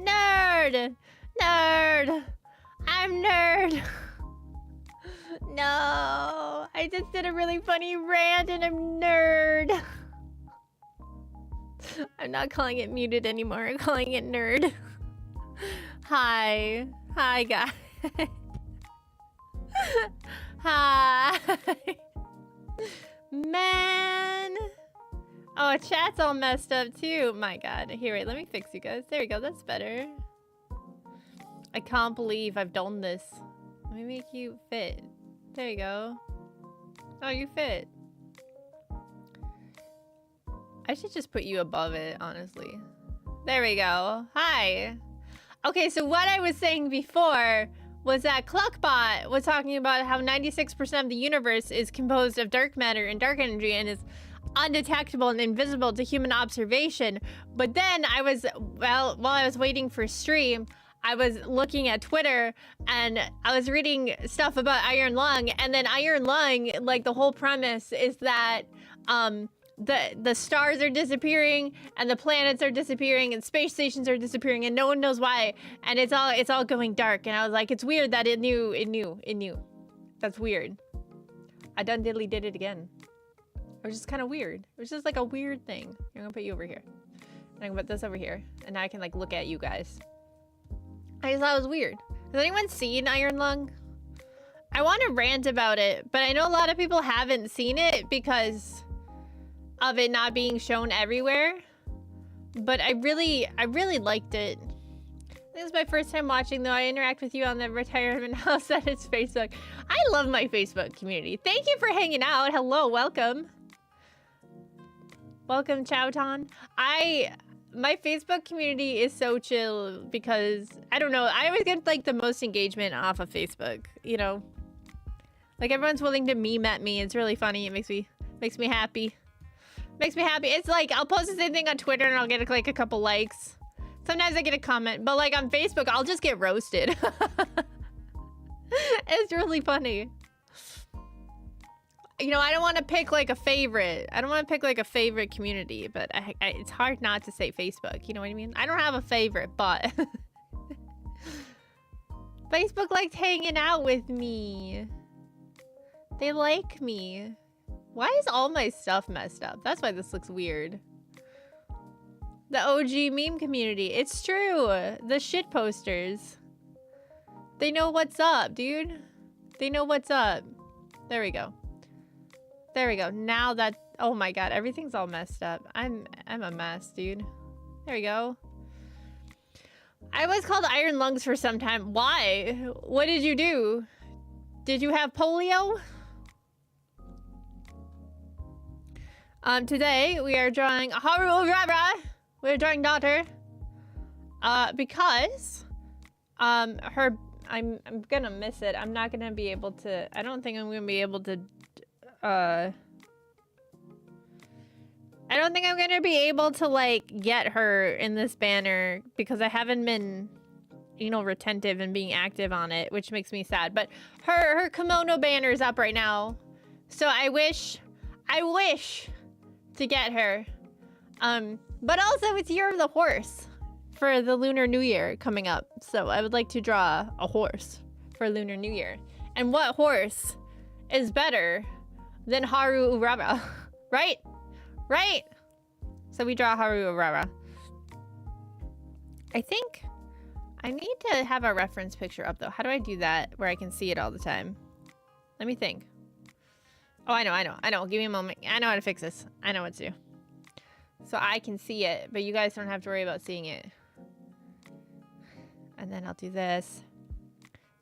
Nerd! Nerd! I'm nerd! No! I just did a really funny rant and I'm nerd! I'm not calling it muted anymore, I'm calling it nerd. Hi. Hi, guys. Hi. Man. Oh, chat's all messed up too. My god. Here, wait, let me fix you guys. There we go, that's better. I can't believe I've done this. Let me make you fit. There you go. Oh, you fit. I should just put you above it, honestly. There we go. Hi. Okay, so what I was saying before was that Cluckbot was talking about how 96% of the universe is composed of dark matter and dark energy and is undetectable and invisible to human observation. But then I was, well, while I was waiting for stream, I was looking at Twitter and I was reading stuff about Iron Lung, and then Iron Lung, like the whole premise is that the stars are disappearing and the planets are disappearing and space stations are disappearing and no one knows why, and it's all going dark. And I was like, it's weird that it knew. That's weird. I done diddly did it again. It was just kind of weird. It was just like a weird thing. I'm gonna put you over here. And I can put this over here. And now I can like look at you guys. I just thought it was weird. Has anyone seen Iron Lung? I want to rant about it, but I know a lot of people haven't seen it because of it not being shown everywhere. But I really liked it. This is my first time watching, though. I interact with you on the retirement house that is Facebook. I love my Facebook community. Thank you for hanging out. Hello, welcome. Welcome, Chowton. My Facebook community is so chill because, I don't know, I always get like the most engagement off of Facebook, you know? Like everyone's willing to meme at me. It's really funny. It makes me happy. Makes me happy. It's like, I'll post the same thing on Twitter and I'll get like a couple likes. Sometimes I get a comment, but like on Facebook, I'll just get roasted. It's really funny. You know, I don't want to pick like a favorite. I don't want to pick like a favorite community, but it's hard not to say Facebook. You know what I mean? I don't have a favorite, but Facebook likes hanging out with me. They like me. Why is all my stuff messed up? That's why this looks weird. The OG meme community. It's true. The shit posters. They know what's up, dude. They know what's up. There we go. There we go. Now that, oh my god, everything's all messed up. I'm a mess, dude. There we go. I was called Iron Lungs for some time. Why? What did you do? Did you have polio? Today we are drawing Haru Rara. We're drawing daughter. Because I'm gonna miss it. I'm not gonna be able to, I don't think I'm gonna be able to I don't think I'm gonna be able to like get her in this banner because I haven't been, you know, retentive and being active on it, which makes me sad. But her kimono banner is up right now, so I wish to get her. But also it's Year of the Horse for the Lunar New Year coming up, so I would like to draw a horse for Lunar New Year. And what horse is better than Haru Urara? Right? Right? So we draw Haru Urara. I think I need to have a reference picture up though. How do I do that where I can see it all the time? Let me think. Oh, I know. Give me a moment. I know how to fix this. I know what to do. So I can see it, but you guys don't have to worry about seeing it. And then I'll do this.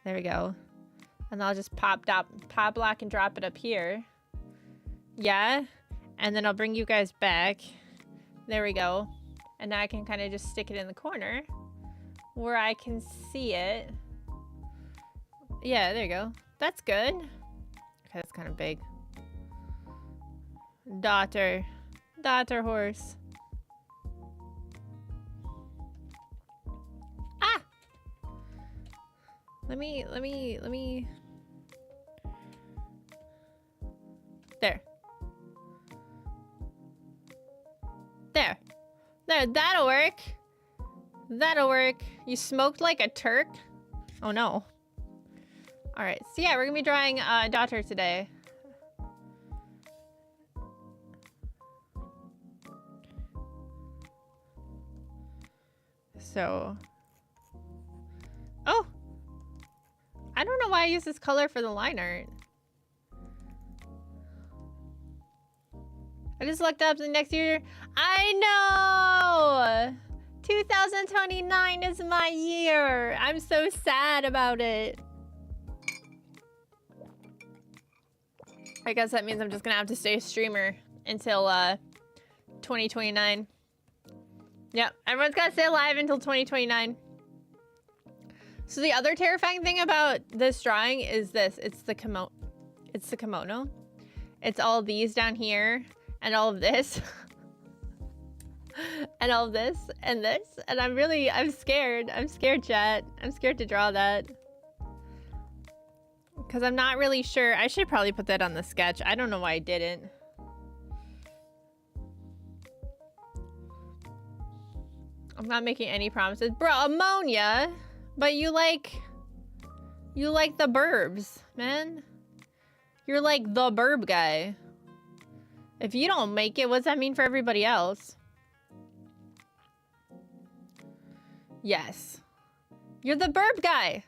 There we go. And I'll just pop block and drop it up here. Yeah. And then I'll bring you guys back. There we go. And now I can kind of just stick it in the corner where I can see it. Yeah, there you go. That's good. Okay, that's kind of big. Daughter horse. Ah! Let me. There, that'll work. That'll work. You smoked like a Turk? Oh no. Alright, so yeah, we're gonna be drawing a daughter today. So... Oh! I don't know why I use this color for the line art. I just looked up the next year. I know! 2029 is my year. I'm so sad about it. I guess that means I'm just gonna have to stay a streamer until 2029. Yep, everyone's gotta stay alive until 2029. So the other terrifying thing about this drawing is this. It's the kimono. It's the kimono. It's all these down here and all of this. And all of this and this. And I'm scared. I'm scared, chat. I'm scared to draw that. Because I'm not really sure. I should probably put that on the sketch. I don't know why I didn't. I'm not making any promises. Bro, ammonia! But you like the burbs, man. You're like the burb guy. If you don't make it, what's that mean for everybody else? Yes. You're the burb guy.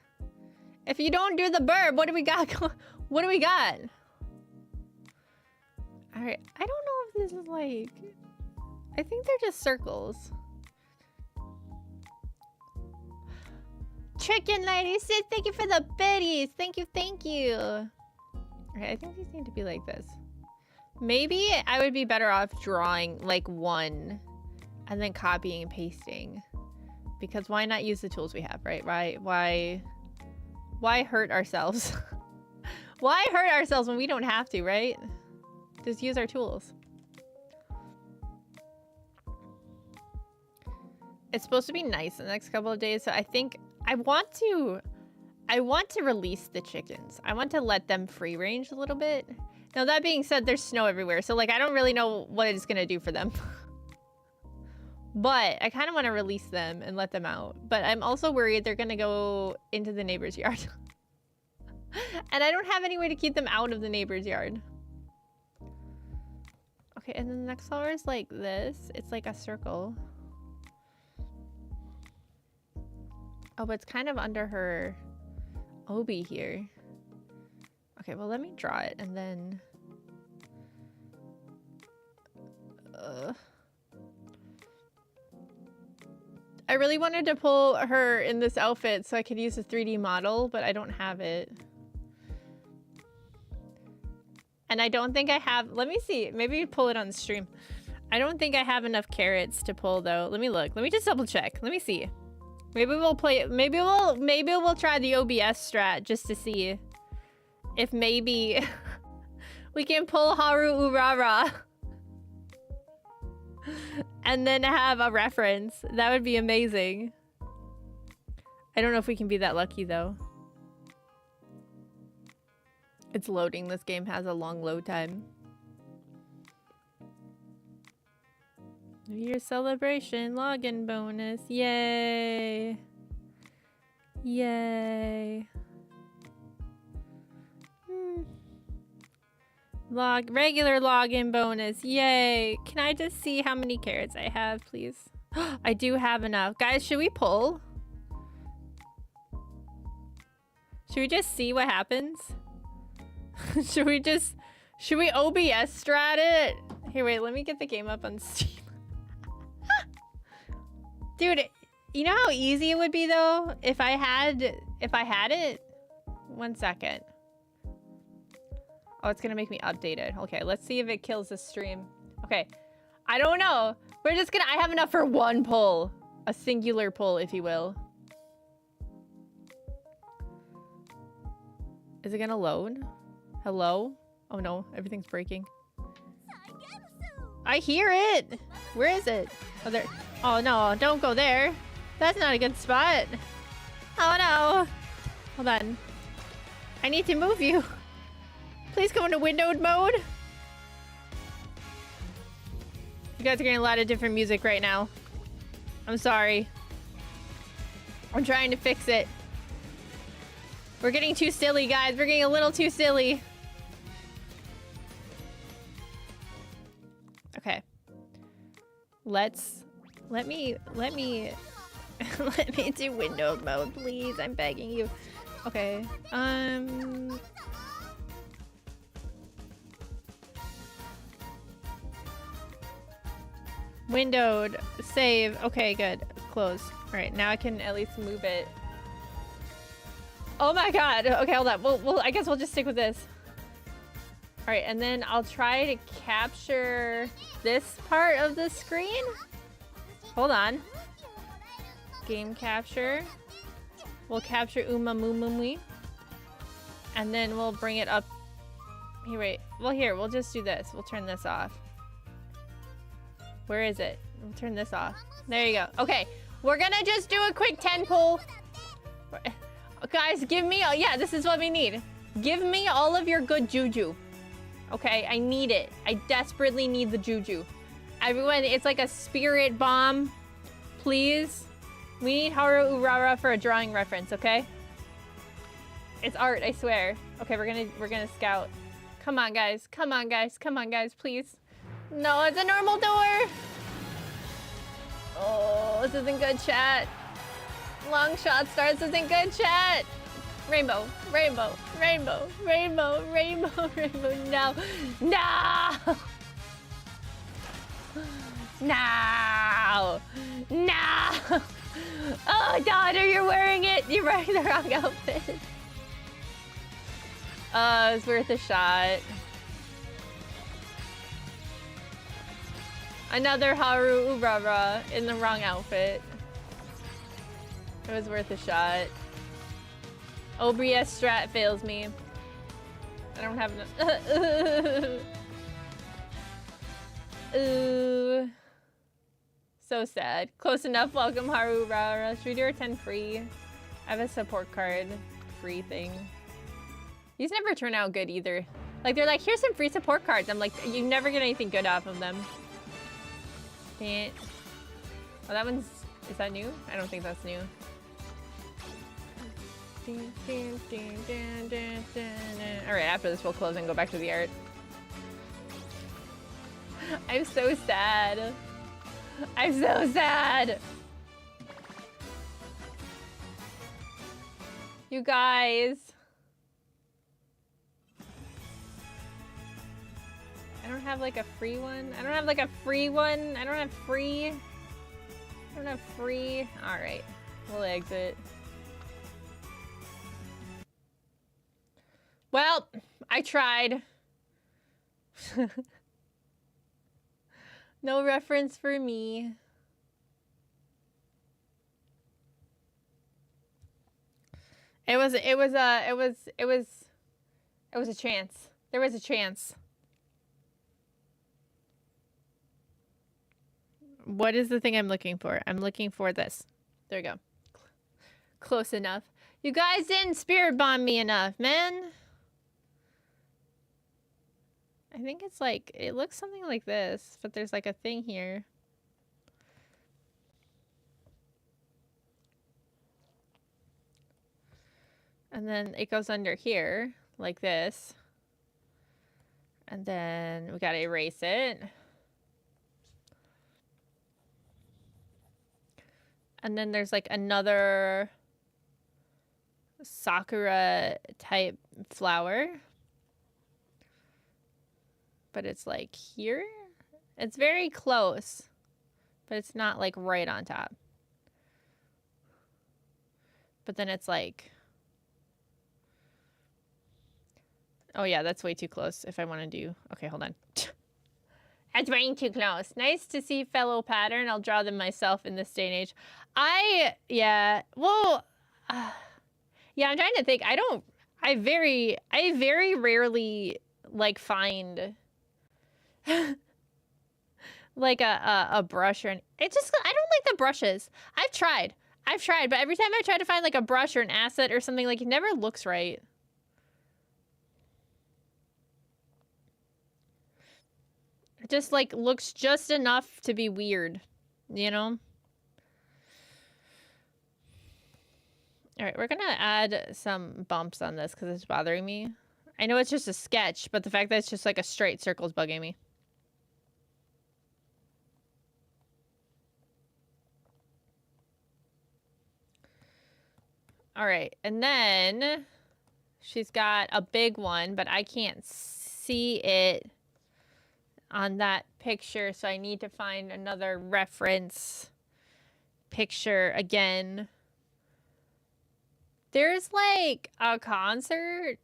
If you don't do the burb, what do we got? What do we got? Alright, I don't know if this is like... I think they're just circles. Chicken lady said thank you for the biddies. Thank you, thank you. Okay, I think these need to be like this. Maybe I would be better off drawing like one and then copying and pasting. Because why not use the tools we have, right? Why hurt ourselves? Why hurt ourselves when we don't have to, right? Just use our tools. It's supposed to be nice in the next couple of days, so I think I want to release the chickens. I want to let them free range a little bit. Now that being said, there's snow everywhere, so like I don't really know what it's gonna do for them. But I kind of want to release them and let them out. But I'm also worried they're gonna go into the neighbor's yard. And I don't have any way to keep them out of the neighbor's yard. Okay, and then the next flower is like this. It's like a circle. Oh, but it's kind of under her obi here. Okay, well, let me draw it and then... I really wanted to pull her in this outfit so I could use a 3D model, but I don't have it. And I don't think I have... Let me see. Maybe pull it on the stream. I don't think I have enough carrots to pull, though. Let me look. Let me just double check. Let me see. Maybe we'll play it. Maybe we'll try the OBS strat just to see if maybe we can pull Haru Urara and then have a reference. That would be amazing. I don't know if we can be that lucky though. It's loading. This game has a long load time. New Year's celebration login bonus. Yay. Yay. Regular login bonus. Yay. Can I just see how many carrots I have, please? I do have enough. Guys, should we pull? Should we just see what happens? Should we OBS strat it? Here, wait, let me get the game up on Steam. Dude, you know how easy it would be though if I had it? 1 second. Oh, it's gonna make me update it. Okay, let's see if it kills the stream. Okay, I don't know. We're just gonna, I have enough for one pull. A singular pull, if you will. Is it gonna load? Hello? Oh no, everything's breaking. I hear it! Where is it? Oh, there. Oh no, don't go there. That's not a good spot. Oh no. Hold on. I need to move you. Please go into windowed mode. You guys are getting a lot of different music right now. I'm sorry. I'm trying to fix it. We're getting too silly, guys. We're getting a little too silly. Okay. Let me let me do window mode, please. I'm begging you. Okay. Windowed. Save. Okay, good. Close. All right, now I can at least move it. Oh my god. Okay, hold on. I guess we'll just stick with this. All right, and then I'll try to capture this part of the screen. Hold on. Game capture. We'll capture UMAMUSUME. And then we'll bring it up. Here, wait. Well, here, we'll just do this. We'll turn this off. Where is it? We'll turn this off. There you go. Okay, we're gonna just do a quick 10 pull. Guys, give me, yeah, this is what we need. Give me all of your good juju. Okay, I need it. I desperately need the juju. Everyone, it's like a spirit bomb. Please. We need Haru Urara for a drawing reference, okay? It's art, I swear. Okay, we're gonna scout. Come on, guys. Come on, guys. Come on, guys, please. No, it's a normal door. Oh, this isn't good, chat. Long shot starts isn't good, chat. Rainbow, rainbow, rainbow, rainbow, rainbow, rainbow. No, no, no, no. Oh, daughter, you're wearing it. You're wearing the wrong outfit. It's worth a shot. Another Haru Urara in the wrong outfit. It was worth a shot. OBS strat fails me. I don't have enough. Ooh. So sad. Close enough. Welcome, Haru Urara. Should we do our 10 free? I have a support card free thing. These never turn out good either. Like, they're like, here's some free support cards. I'm like, you never get anything good off of them. Oh, that one's... Is that new? I don't think that's new. Alright, after this we'll close and go back to the art. I'm so sad. I'm so sad. You guys. I don't have like a free one. I don't have like a free one. I don't have free. I don't have free. Alright. We'll exit. Well, I tried. No reference for me. It was a chance. There was a chance. What is the thing I'm looking for? I'm looking for this. There we go. Close enough. You guys didn't spirit bomb me enough, man. I think it's like, it looks something like this, but there's like a thing here. And then it goes under here, like this. And then we gotta erase it. And then there's like another Sakura type flower. But it's like here. It's very close, but it's not like right on top. But then it's like, oh yeah, that's way too close if I want to do, okay, hold on. That's way too close. Nice to see fellow pattern. I'll draw them myself in this day and age. Yeah, well, yeah, I'm trying to think. I very rarely like find like a brush or it just, I don't like the brushes. I've tried, but every time I try to find like a brush or an asset or something, like it never looks right. It just like looks just enough to be weird, you know? All right, we're gonna add some bumps on this because it's bothering me. I know it's just a sketch, but the fact that it's just like a straight circle is bugging me. All right, and then she's got a big one, but I can't see it on that picture, so I need to find another reference picture again. There's like a concert.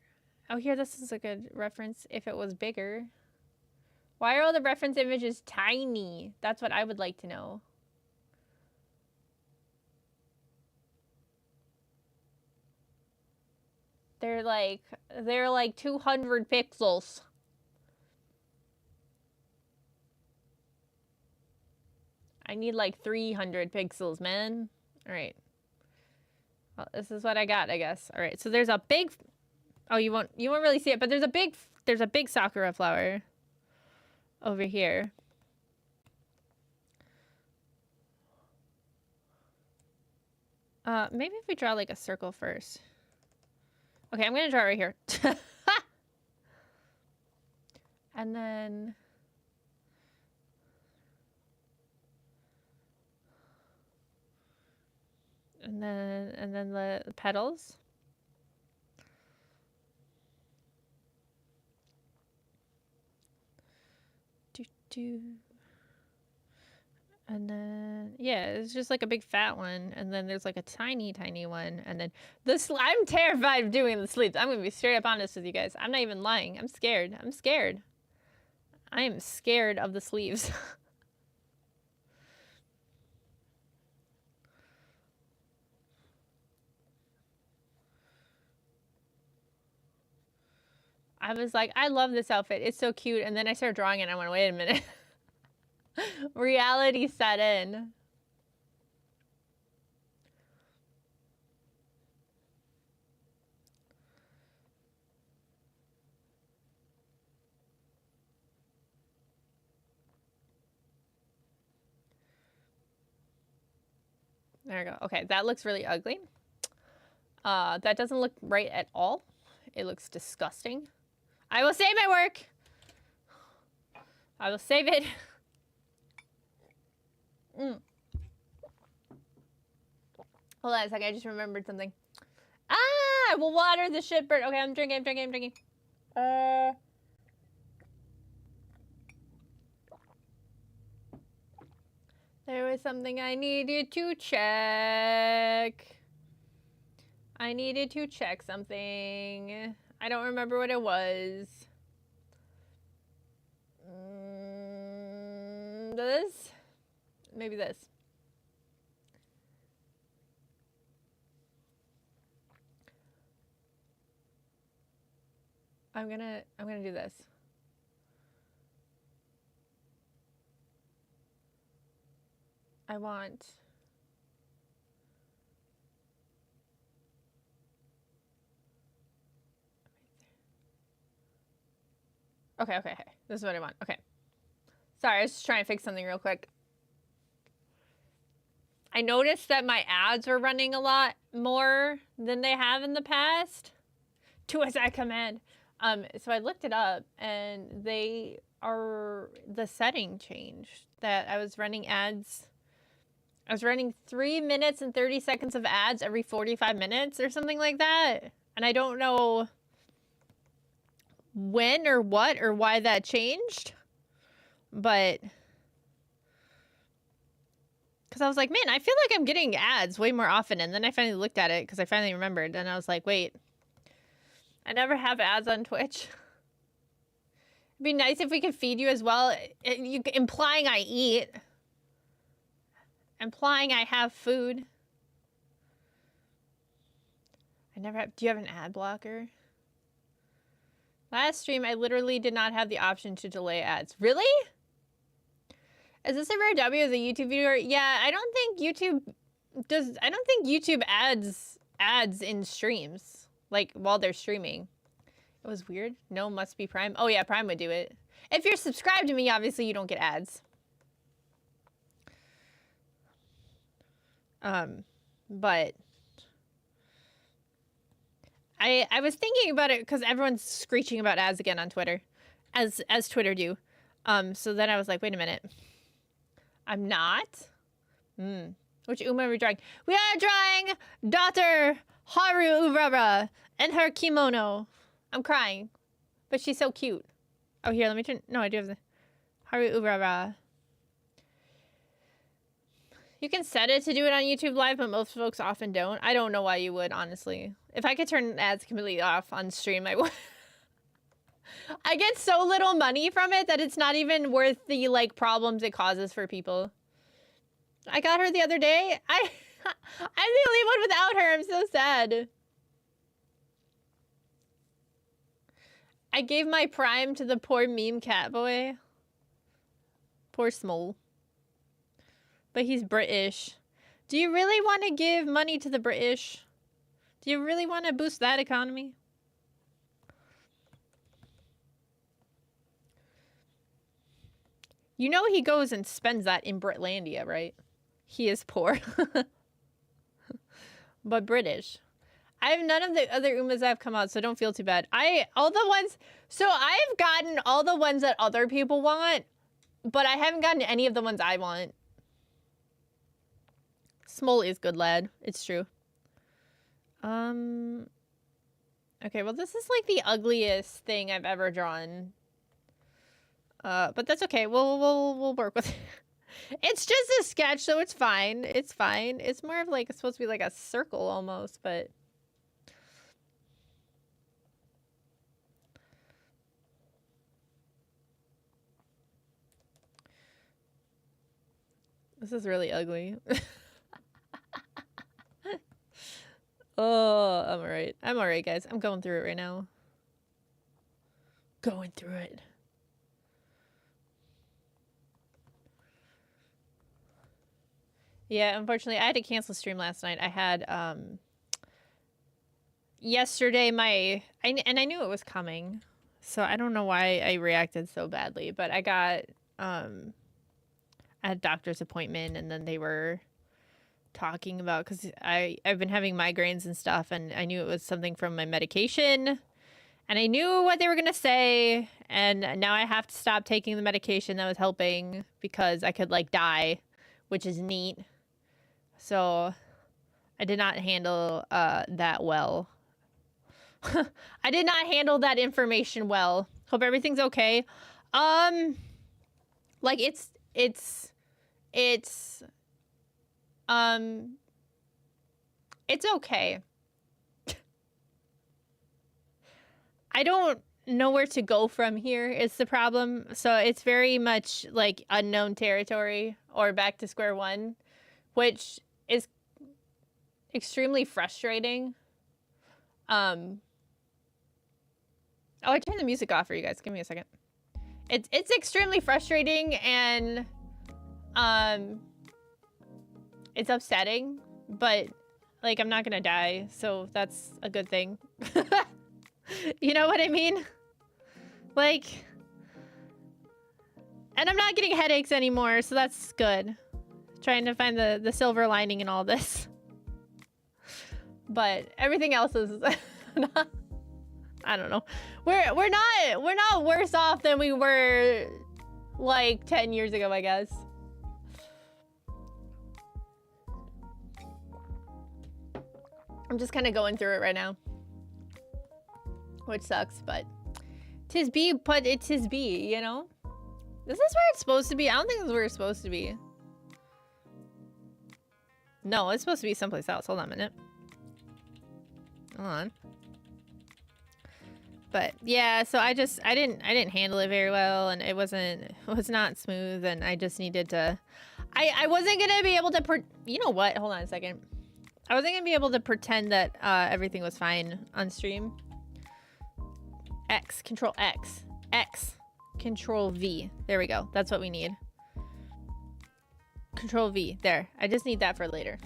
Oh, here, this is a good reference if it was bigger. Why are all the reference images tiny? That's what I would like to know. They're like 200 pixels. I need like 300 pixels, man. All right. Well, this is what I got, I guess. All right. So there's a big. Oh, you won't really see it, but there's a big sakura flower over here. Maybe if we draw like a circle first. Okay, I'm gonna draw it right here. And then the petals. And then, yeah, it's just like a big fat one. And then there's like a tiny, tiny one. And then this, I'm terrified of doing the sleeves. I'm going to be straight up honest with you guys. I'm not even lying. I'm scared. I'm scared. I am scared of the sleeves. I was like, I love this outfit. It's so cute. And then I started drawing it and I went, wait a minute. Reality set in. There we go. Okay, that looks really ugly. That doesn't look right at all. It looks disgusting. I will save my work. I will save it. Hold on a second. I just remembered something. Ah, I will water the shitbird. Okay, I'm drinking. There was something I needed to check. I needed to check something. I don't remember what it was. This? Maybe this. I'm gonna do this. I want. Okay. This is what I want. Okay. Sorry, I was just trying to fix something real quick. I noticed that my ads were running a lot more than they have in the past. To as I command. So I looked it up and the setting changed. That I was running ads. I was running 3 minutes and 30 seconds of ads every 45 minutes or something like that. And I don't know when or what or why that changed. But because I was like, man, I feel like I'm getting ads way more often. And then I finally looked at it because I finally remembered. And I was like, wait, I never have ads on Twitch. It'd be nice if we could feed you as well. Implying I eat. Implying I have food. I never have. Do you have an ad blocker? Last stream, I literally did not have the option to delay ads. Really? Is this a rare W as a YouTube viewer? Yeah, I don't think YouTube does. I don't think YouTube ads in streams, like while they're streaming. It was weird. No, must be Prime. Oh yeah, Prime would do it. If you're subscribed to me, obviously you don't get ads. But I was thinking about it because everyone's screeching about ads again on Twitter, as Twitter do. So then I was like, wait a minute. I'm not. Which Uma are we drawing? We are drawing daughter Haru Urara and her kimono. I'm crying, but she's so cute. Oh, here, let me turn. No, I do have the Haru Urara. You can set it to do it on YouTube Live, but most folks often don't. I don't know why you would, honestly. If I could turn ads completely off on stream, I would. I get so little money from it that it's not even worth the, like, problems it causes for people. I got her the other day. I'm the only one without her. I'm so sad. I gave my Prime to the poor meme cat boy. Poor Smole. But he's British. Do you really want to give money to the British? Do you really want to boost that economy? You know he goes and spends that in Britlandia, right? He is poor. But British. I have none of the other Umas that have come out, so don't feel too bad. I've gotten all the ones that other people want, but I haven't gotten any of the ones I want. Smole is good, lad. It's true. Okay, well, this is like the ugliest thing I've ever drawn. But that's okay. We'll work with it. It's just a sketch, so it's fine. It's fine. It's more of like, it's supposed to be like a circle almost, but. This is really ugly. Oh, I'm alright. I'm alright, guys. I'm going through it right now. Going through it. Yeah, unfortunately, I had to cancel stream last night. I had, yesterday and I knew it was coming, so I don't know why I reacted so badly, but I got, I had a doctor's appointment, and then they were talking about, because I've been having migraines and stuff, and I knew it was something from my medication, and I knew what they were gonna say, and now I have to stop taking the medication that was helping because I could like die, which is neat. So I did not handle that well. I did not handle that information well. Hope everything's okay. Like it's okay. I don't know where to go from here is the problem. So it's very much like unknown territory or back to square one, which is extremely frustrating. Oh, I turned the music off for you guys. Give me a second. It's extremely frustrating, and it's upsetting, but like I'm not gonna die, so that's a good thing. You know what I mean? Like, and I'm not getting headaches anymore, so that's good. Trying to find the silver lining in all this. But everything else is not, I don't know. We're not worse off than we were like 10 years ago, I guess. I'm just kind of going through it right now, which sucks, but tis be, but it tis be, you know? This is where it's supposed to be. I don't think this is where it's supposed to be. No, it's supposed to be someplace else. Hold on a minute. Hold on. But yeah, so I didn't handle it very well, and it was not smooth, and I just needed to, I wasn't gonna be able to, you know what? Hold on a second. I wasn't gonna be able to pretend that everything was fine on stream. X, Control X, X, Control V. There we go. That's what we need. Control V. There. I just need that for later.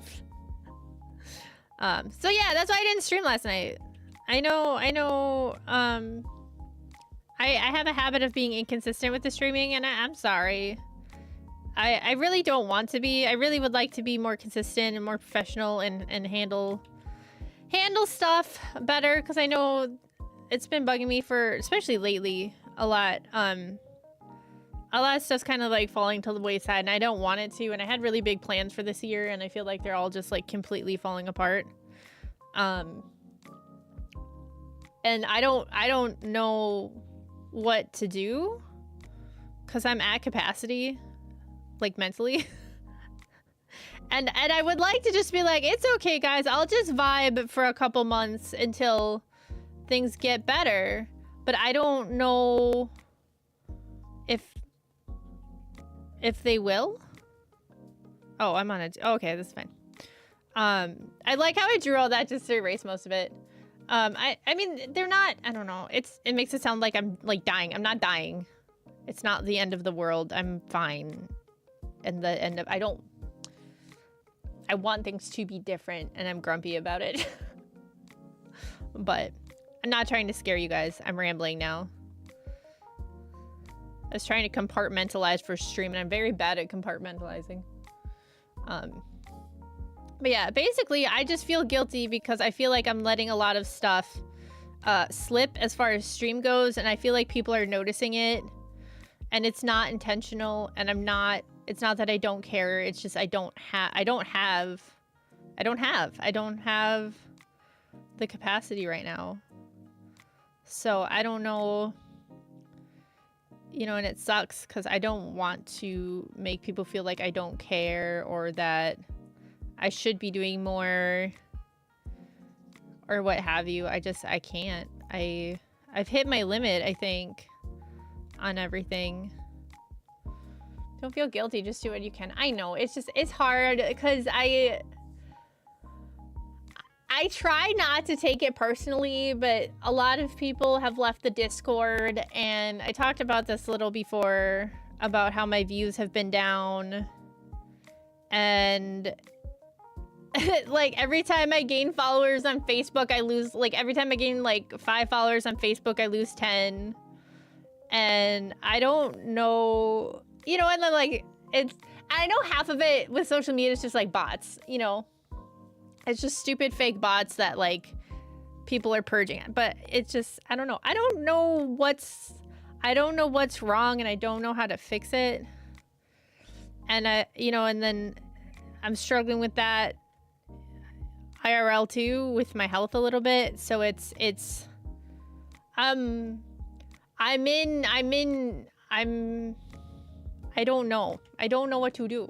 So yeah, that's why I didn't stream last night. I know, I have a habit of being inconsistent with the streaming, and I'm sorry. I really don't want to be. I really would like to be more consistent and more professional and handle handle stuff better, because I know it's been bugging me for, especially lately, a lot. A lot of stuff's kind of like falling to the wayside, and I don't want it to. And I had really big plans for this year, and I feel like they're all just like completely falling apart. And I don't know what to do, because I'm at capacity, like mentally. and I would like to just be like, it's okay, guys. I'll just vibe for a couple months until things get better. But I don't know if they will. Oh, I'm on it. Oh, okay, this is fine. I like how I drew all that just to erase most of it. I mean, they're not, I don't know. It makes it sound like I'm like dying. I'm not dying. It's not the end of the world. I'm fine. And the end of, I want things to be different, and I'm grumpy about it. But I'm not trying to scare you guys. I'm rambling now. I was trying to compartmentalize for stream, and I'm very bad at compartmentalizing. But yeah, basically, I just feel guilty because I feel like I'm letting a lot of stuff slip as far as stream goes, and I feel like people are noticing it, and it's not intentional, and it's not that I don't care, it's just I don't have the capacity right now. So I don't know. You know, and it sucks because I don't want to make people feel like I don't care or that I should be doing more or what have you. I can't. I've hit my limit, I think, on everything. Don't feel guilty, just do what you can. I know, it's hard because I try not to take it personally, but a lot of people have left the Discord, and I talked about this a little before about how my views have been down, and like every time I gain followers on Facebook, I lose, like every time I gain like 5 followers on Facebook, I lose 10, and I don't know, you know, and then like I know half of it with social media is just like bots, you know. It's just stupid fake bots that like people are purging. But it's just, I don't know. I don't know what's wrong, and I don't know how to fix it. And you know, and then I'm struggling with that IRL too, with my health a little bit. So I don't know. I don't know what to do.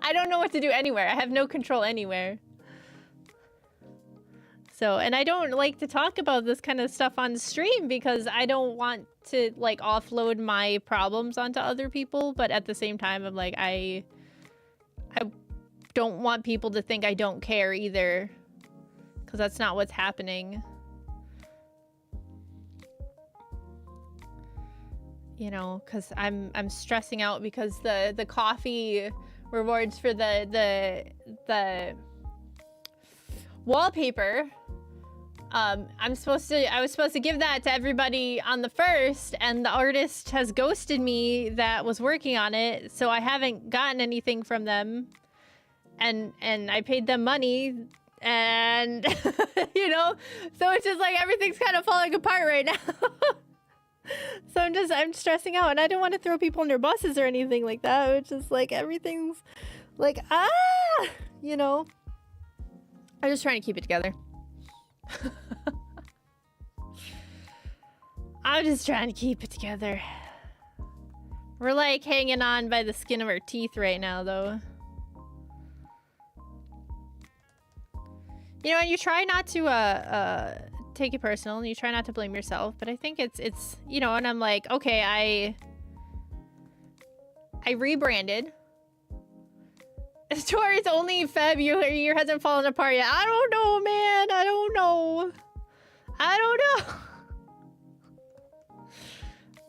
I don't know what to do anywhere. I have no control anywhere. So, and I don't like to talk about this kind of stuff on stream because I don't want to like offload my problems onto other people, but at the same time I'm like, I don't want people to think I don't care either, because that's not what's happening. You know, because I'm stressing out because the coffee rewards for the wallpaper, I was supposed to give that to everybody on the 1st, and the artist has ghosted me that was working on it, so I haven't gotten anything from them, and I paid them money, and you know, so it's just like everything's kind of falling apart right now. So I'm stressing out, and I don't want to throw people under buses or anything like that. It's just like everything's like, you know. I'm just trying to keep it together. I'm just trying to keep it together. We're like hanging on by the skin of our teeth right now, though. You know, and you try not to take it personal, and you try not to blame yourself, but I think it's you know, and I'm like, okay, I rebranded. Tori's only Feb, your year hasn't fallen apart yet. I don't know, man. I don't know.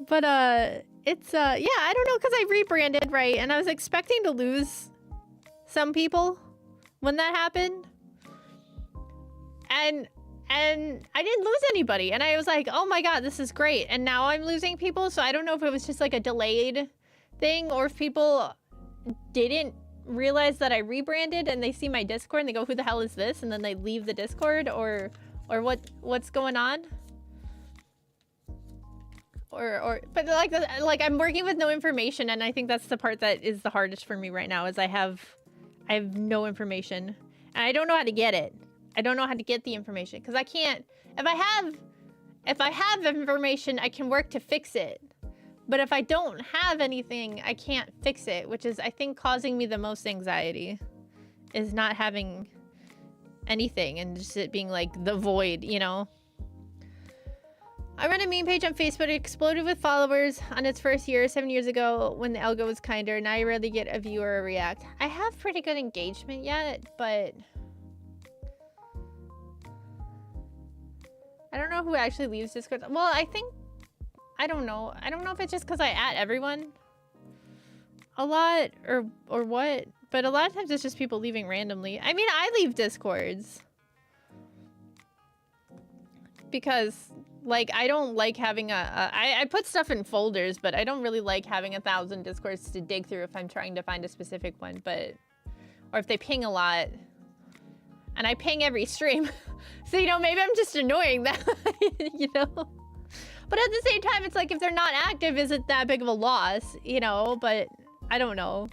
But it's yeah, I don't know, because I rebranded, right? And I was expecting to lose some people when that happened. And I didn't lose anybody. And I was like, oh my god, this is great. And now I'm losing people, so I don't know if it was just like a delayed thing, or if people didn't realize that I rebranded and they see my Discord and they go, who the hell is this? And then they leave the Discord, or what's going on? But like I'm working with no information, and I think that's the part that is the hardest for me right now, is I have no information and I don't know how to get it. I don't know how to get the information because I can't. If I have information, I can work to fix it. But if I don't have anything, I can't fix it, which is, I think, causing me the most anxiety, is not having anything and just it being like the void, you know? I run a meme page on Facebook. It exploded with followers on its first year, 7 years ago, when the algo was kinder. Now I rarely get a view or a react. I have pretty good engagement yet, but I don't know who actually leaves Discord. Well, I don't know. I don't know if it's just because I at everyone a lot or what, but a lot of times it's just people leaving randomly. I mean, I leave Discords because, like, I don't like having I put stuff in folders, but I don't really like having 1,000 Discords to dig through if I'm trying to find a specific one, or if they ping a lot. And I ping every stream. So, you know, maybe I'm just annoying them, you know? But at the same time, it's like, if they're not active, is it that big of a loss, you know? But I don't know.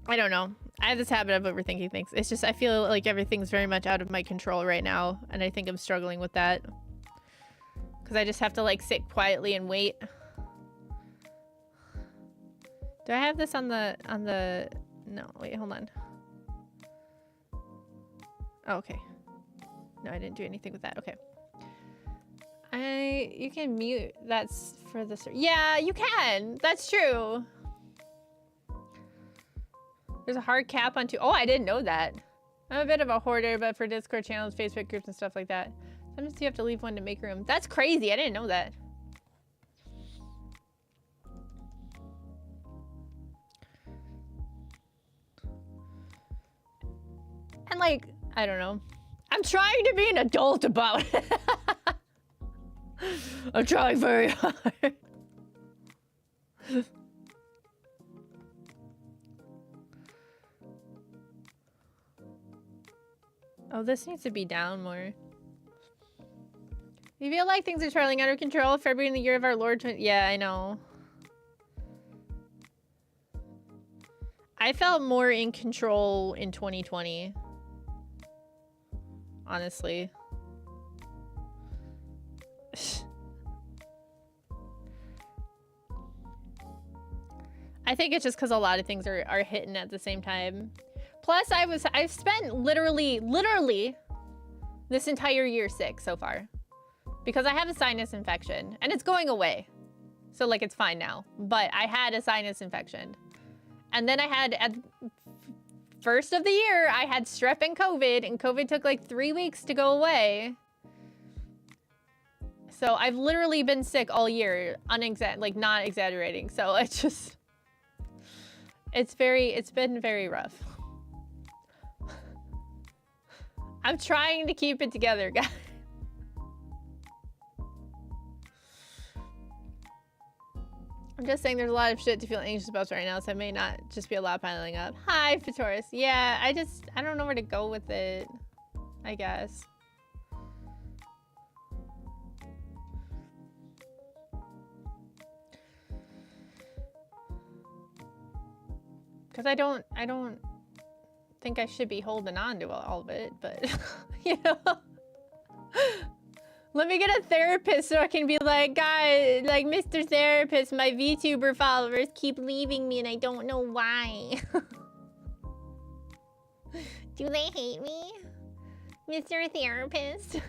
I don't know. I have this habit of overthinking things. It's just, I feel like everything's very much out of my control right now. And I think I'm struggling with that. Because I just have to, like, sit quietly and wait. Do I have this on the... No, wait, hold on. Oh, okay. No, I didn't do anything with that. Okay. You can mute. That's for the... Yeah, you can. That's true. There's a hard cap on 2. Oh, I didn't know that. I'm a bit of a hoarder, but for Discord channels, Facebook groups, and stuff like that, sometimes you have to leave one to make room. That's crazy. I didn't know that. And, like, I don't know. I'm trying to be an adult about it. I'm trying very hard. Oh, this needs to be down more. You feel like things are spiraling out of control? February in the year of our Lord. Yeah, I know. I felt more in control in 2020. Honestly. I think it's just because a lot of things are hitting at the same time. Plus, I've spent literally this entire year sick so far. Because I have a sinus infection. And it's going away. So, like, it's fine now. But I had a sinus infection. And then I had, at first of the year, I had strep and COVID took like 3 weeks to go away. So I've literally been sick all year, like not exaggerating. So it's just, it's been very rough. I'm trying to keep it together, guys. I'm just saying there's a lot of shit to feel anxious about right now, so it may not just be a lot piling up. Hi, Fatoris. Yeah, I don't know where to go with it, I guess. Because I don't think I should be holding on to all of it, but, you know. Let me get a therapist so I can be like, guys, like, Mr. Therapist, my VTuber followers keep leaving me and I don't know why. Do they hate me? Mr. Therapist?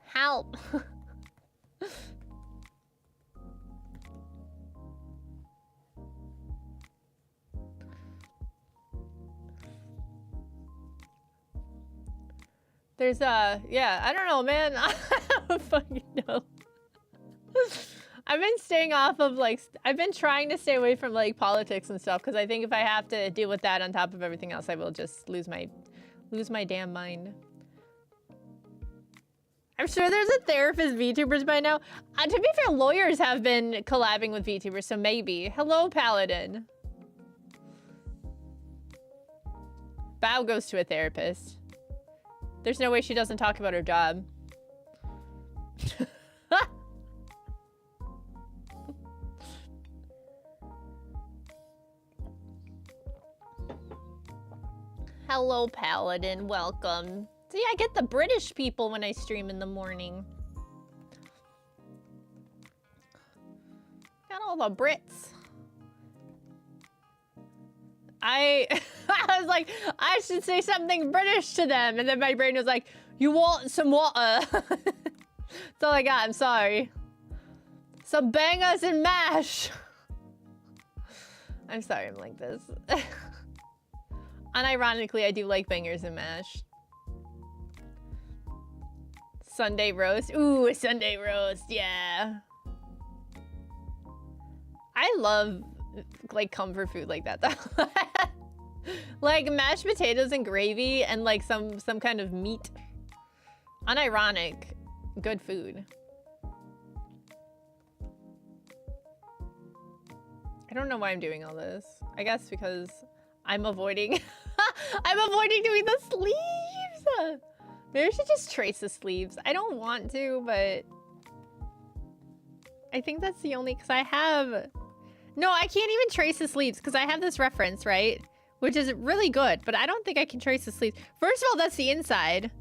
Help. There's yeah, I don't know, man. I don't fucking know. I've been staying off of, like, I've been trying to stay away from, like, politics and stuff, because I think if I have to deal with that on top of everything else, I will just lose my damn mind. I'm sure there's a therapist VTubers by now. To be fair, lawyers have been collabing with VTubers, so maybe. Hello, Paladin. Bao goes to a therapist. There's no way she doesn't talk about her job. Hello, Paladin. Welcome. See, I get the British people when I stream in the morning. Got all the Brits. I was like, I should say something British to them. And then my brain was like, you want some water? That's all I got. I'm sorry. Some bangers and mash. I'm sorry I'm like this. Unironically, I do like bangers and mash. Sunday roast. Ooh, a Sunday roast. Yeah. I love, like, comfort food like that, though. Like, mashed potatoes and gravy and, like, some kind of meat. Unironic. Good food. I don't know why I'm doing all this. I guess because I'm avoiding... I'm avoiding doing the sleeves! Maybe I should just trace the sleeves. I don't want to, but... I think that's the only... Because I have... No, I can't even trace the sleeves because I have this reference, right? Which is really good, but I don't think I can trace the sleeves. First of all, that's the inside.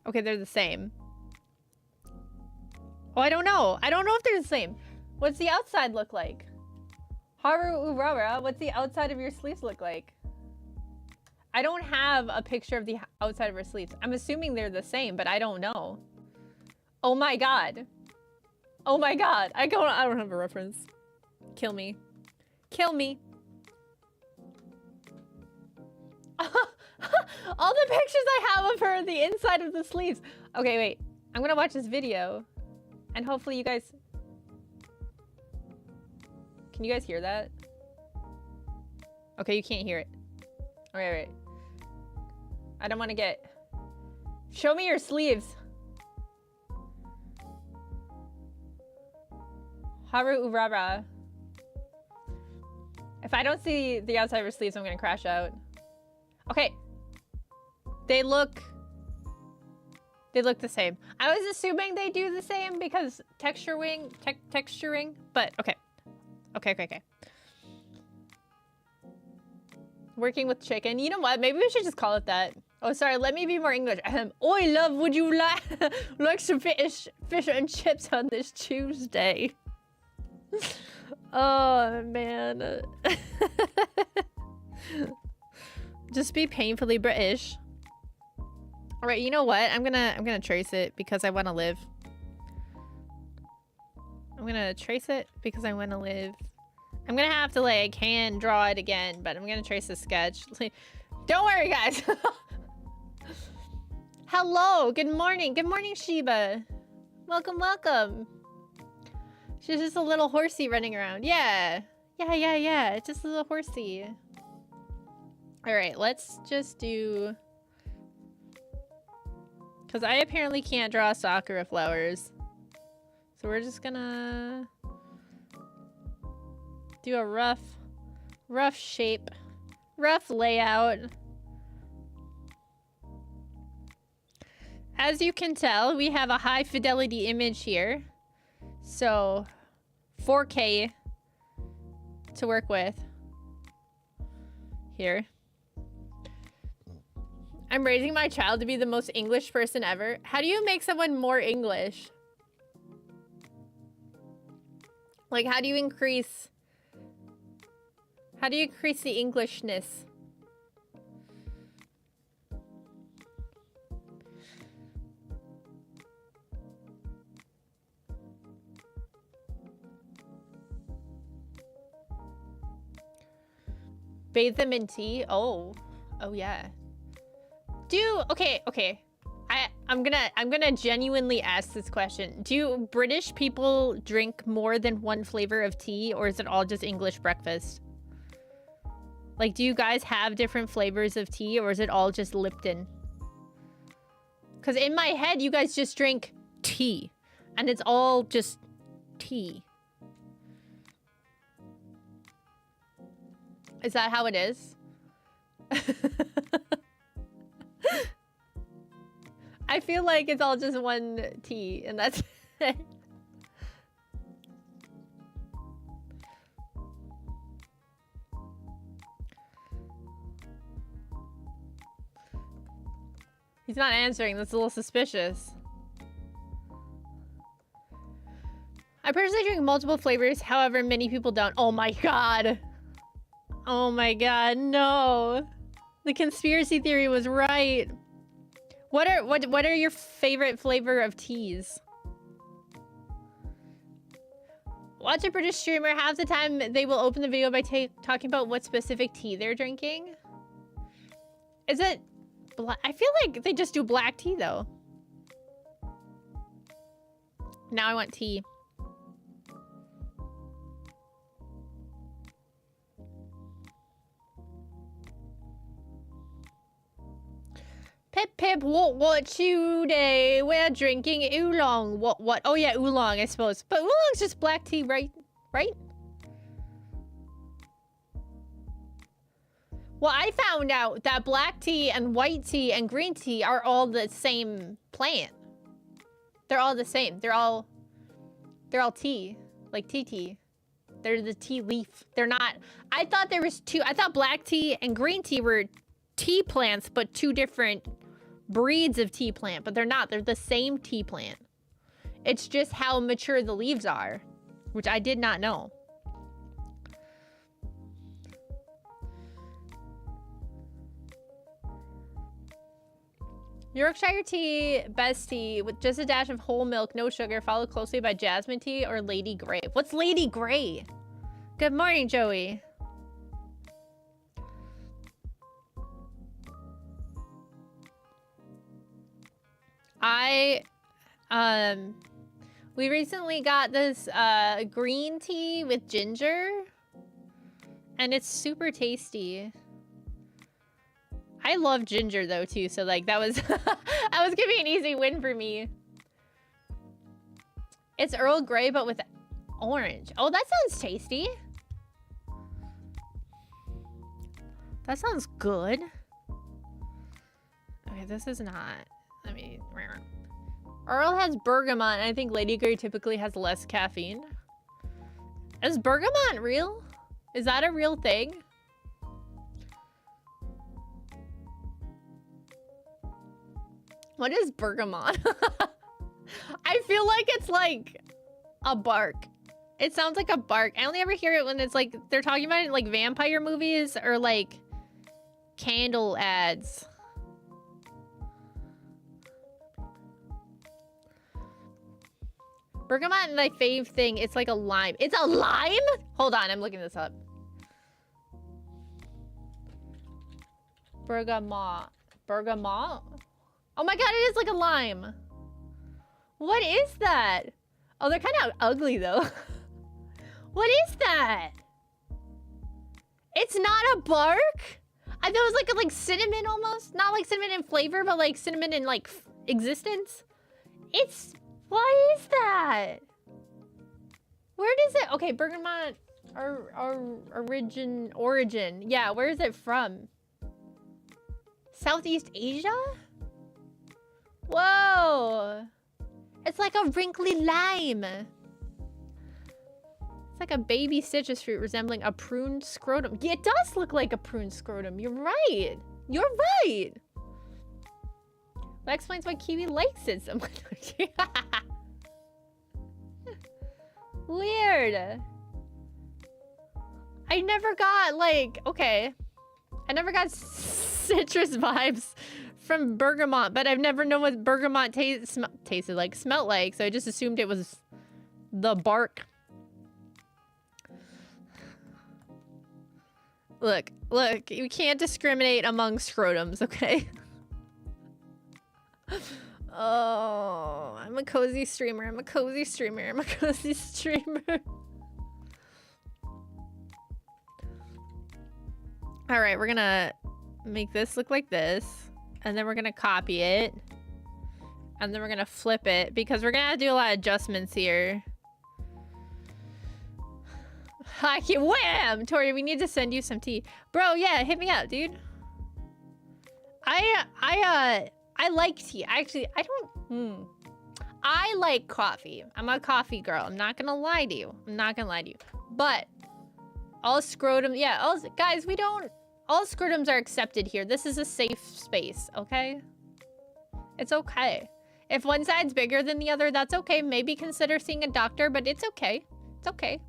Okay, they're the same. Oh, I don't know. I don't know if they're the same. What's the outside look like? Haru Urara, what's the outside of your sleeves look like? I don't have a picture of the outside of her sleeves. I'm assuming they're the same, but I don't know. Oh my god. Oh my god. I don't have a reference. Kill me. Kill me. All the pictures I have of her, the inside of the sleeves. Okay, wait. I'm gonna watch this video. And hopefully you guys... Can you guys hear that? Okay, you can't hear it. Alright, right. I don't want to get... Show me your sleeves. Haru Urara. If I don't see the outside of her sleeves, I'm gonna crash out. Okay. They look the same. I was assuming they do the same because texturing, but okay. Okay. Working with chicken. You know what? Maybe we should just call it that. Oh, sorry. Let me be more English. Oi, love, would you like some fish and chips on this Tuesday? Oh, man. Just be painfully British. All right, you know what? I'm gonna trace it because I want to live. I'm gonna trace it because I want to live. I'm gonna have to like hand draw it again, but I'm gonna trace the sketch. Don't worry, guys. Hello, good morning. Good morning, Sheba. Welcome, welcome. She's just a little horsey running around. Yeah. It's just a little horsey. All right, let's just do... Because I apparently can't draw a sakura flowers. So we're just gonna... do a rough shape. Rough layout. As you can tell, we have a high fidelity image here. So, 4K to work with. Here. I'm raising my child to be the most English person ever. How do you make someone more English? Like, how do you increase the Englishness? Bathe them in tea? Oh yeah. Okay. I'm gonna genuinely ask this question. Do British people drink more than one flavor of tea, or is it all just English breakfast? Like, do you guys have different flavors of tea, or is it all just Lipton? Because in my head, you guys just drink tea. And it's all just tea. Is that how it is? I feel like it's all just one tea, and that's it. He's not answering. That's a little suspicious. I personally drink multiple flavors. However, many people don't. Oh my god. Oh my god, no. The conspiracy theory was right. What are your favorite flavor of teas? Watch a British streamer. Half the time they will open the video by talking about what specific tea they're drinking. Is it black? I feel like they just do black tea though. Now I want tea. Pip pip, what you day? We're drinking oolong. What? Oh yeah, oolong, I suppose. But oolong's just black tea, right? Right? Well, I found out that black tea and white tea and green tea are all the same plant. They're all the same. They're all tea, like tea. They're the tea leaf. They're not. I thought there was two. I thought black tea and green tea were tea plants, but two different breeds of tea plant, but they're not. They're the same tea plant. It's just how mature the leaves are, which I did not know. Yorkshire tea, best tea, with just a dash of whole milk, no sugar, followed closely by jasmine tea or Lady Grey. What's Lady Grey? Good morning, Joey. We recently got this green tea with ginger, and it's super tasty. I love ginger though too, so like that was that was gonna be an easy win for me. It's Earl Grey but with orange. Oh, that sounds tasty. That sounds good. Okay, this is not. Let me. Earl has bergamot, and I think Lady Grey typically has less caffeine. Is bergamot real? Is that a real thing? What is bergamot? I feel like it's like a bark. It sounds like a bark. I only ever hear it when it's like they're talking about it in like vampire movies or like candle ads. Bergamot, my fave thing, it's like a lime. It's a lime? Hold on, I'm looking this up. Bergamot. Bergamot? Oh my god, it is like a lime. What is that? Oh, they're kind of ugly though. What is that? It's not a bark? I thought it was like cinnamon almost. Not like cinnamon in flavor, but like cinnamon in like existence. It's... What is that? Where does it... Okay, bergamot origin. Yeah, where is it from? Southeast Asia? Whoa. It's like a wrinkly lime. It's like a baby citrus fruit resembling a pruned scrotum. Yeah, it does look like a pruned scrotum. You're right. You're right. That explains why Kiwi likes it so much. Weird. I never got like, okay. I never got citrus vibes from bergamot, but I've never known what bergamot tasted like, smelled like, so I just assumed it was the bark. Look, you can't discriminate among scrotums, okay? Oh, I'm a cozy streamer. I'm a cozy streamer. I'm a cozy streamer. All right, we're gonna make this look like this, and then we're gonna copy it. And then we're gonna flip it because we're gonna have to do a lot of adjustments here. I can't, wham! Tori, we need to send you some tea. Bro, yeah, hit me up, dude. I like tea. Actually, I like coffee. I'm a coffee girl. I'm not gonna lie to you. I'm not gonna lie to you. But all scrotum, yeah, guys, all scrotums are accepted here. This is a safe space, okay? It's okay. If one side's bigger than the other, that's okay. Maybe consider seeing a doctor, but it's okay. It's okay.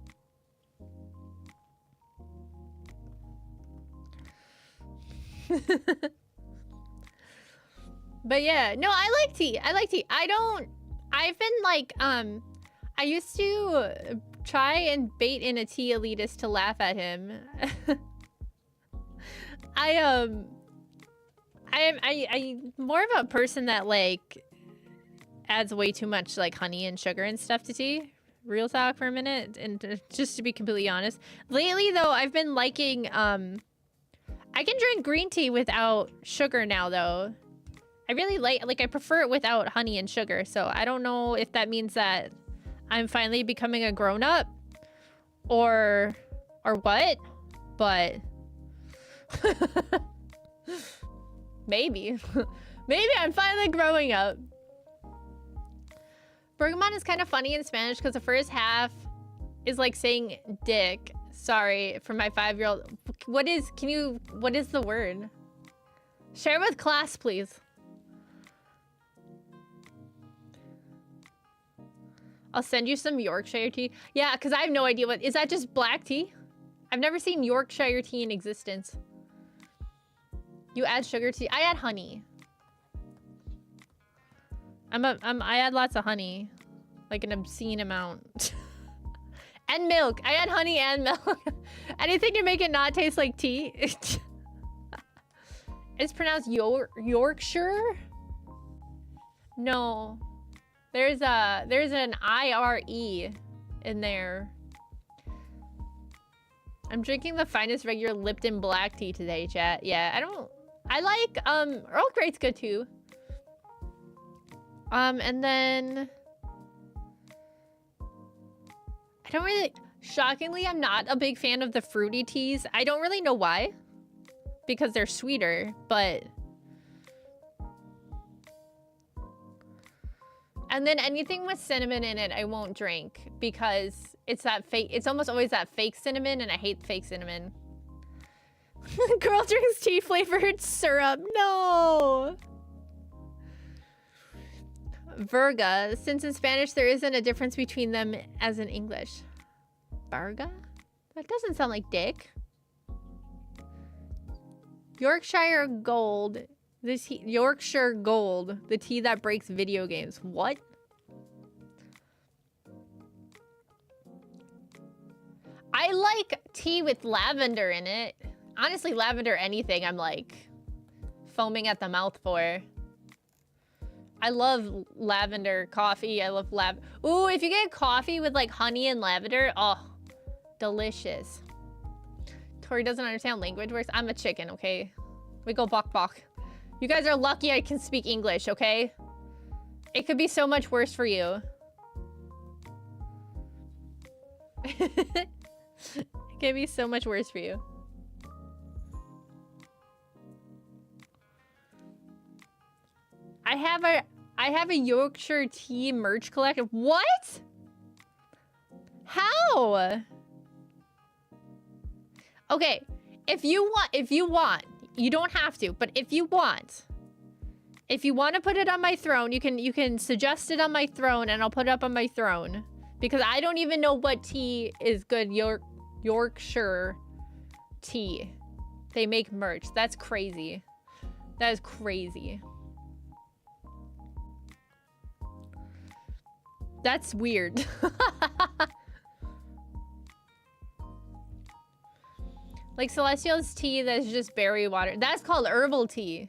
But yeah, no, I like tea. I like tea. I've been like, I used to try and bait in a tea elitist to laugh at him. I'm more of a person that like adds way too much like honey and sugar and stuff to tea. Real talk for a minute, and just to be completely honest, lately though I've been liking I can drink green tea without sugar now though. I really like I prefer it without honey and sugar, so I don't know if that means that I'm finally becoming a grown-up or what, but maybe. Maybe I'm finally growing up. Bergamot is kind of funny in Spanish because the first half is like saying dick. Sorry for my 5-year-old. What is the word? Share with class, please. I'll send you some Yorkshire tea. Yeah, because I have no idea is that just black tea? I've never seen Yorkshire tea in existence. You add sugar tea. I add honey. I add lots of honey. Like an obscene amount. And milk. I add honey and milk. Anything to make it not taste like tea. It's pronounced Yorkshire? No. There's an IRE in there. I'm drinking the finest regular Lipton black tea today, chat. Yeah, I like Earl Grey's good too. And then I don't really, shockingly, I'm not a big fan of the fruity teas. I don't really know why, because they're sweeter, but. And then anything with cinnamon in it, I won't drink because it's that fake, it's almost always that fake cinnamon, and I hate fake cinnamon. Girl drinks tea flavored syrup. No. Virga, since in Spanish there isn't a difference between them as in English. Virga? That doesn't sound like dick. Yorkshire Gold. Yorkshire Gold, the tea that breaks video games. What? I like tea with lavender in it. Honestly, lavender anything, I'm like foaming at the mouth for. I love lavender coffee. I love Ooh, if you get coffee with like honey and lavender, oh, delicious. Tori doesn't understand language words. I'm a chicken, okay? We go bok bok. You guys are lucky I can speak English, okay? It could be so much worse for you. It could be so much worse for you. I have a Yorkshire tea merch collection. What? How? Okay, if you want, you don't have to, but if you want to put it on my throne, you can suggest it on my throne and I'll put it up on my throne. Because I don't even know what tea is good. Yorkshire tea. They make merch. That's crazy. That is crazy. That's weird. Like Celestial's tea that's just berry water. That's called herbal tea.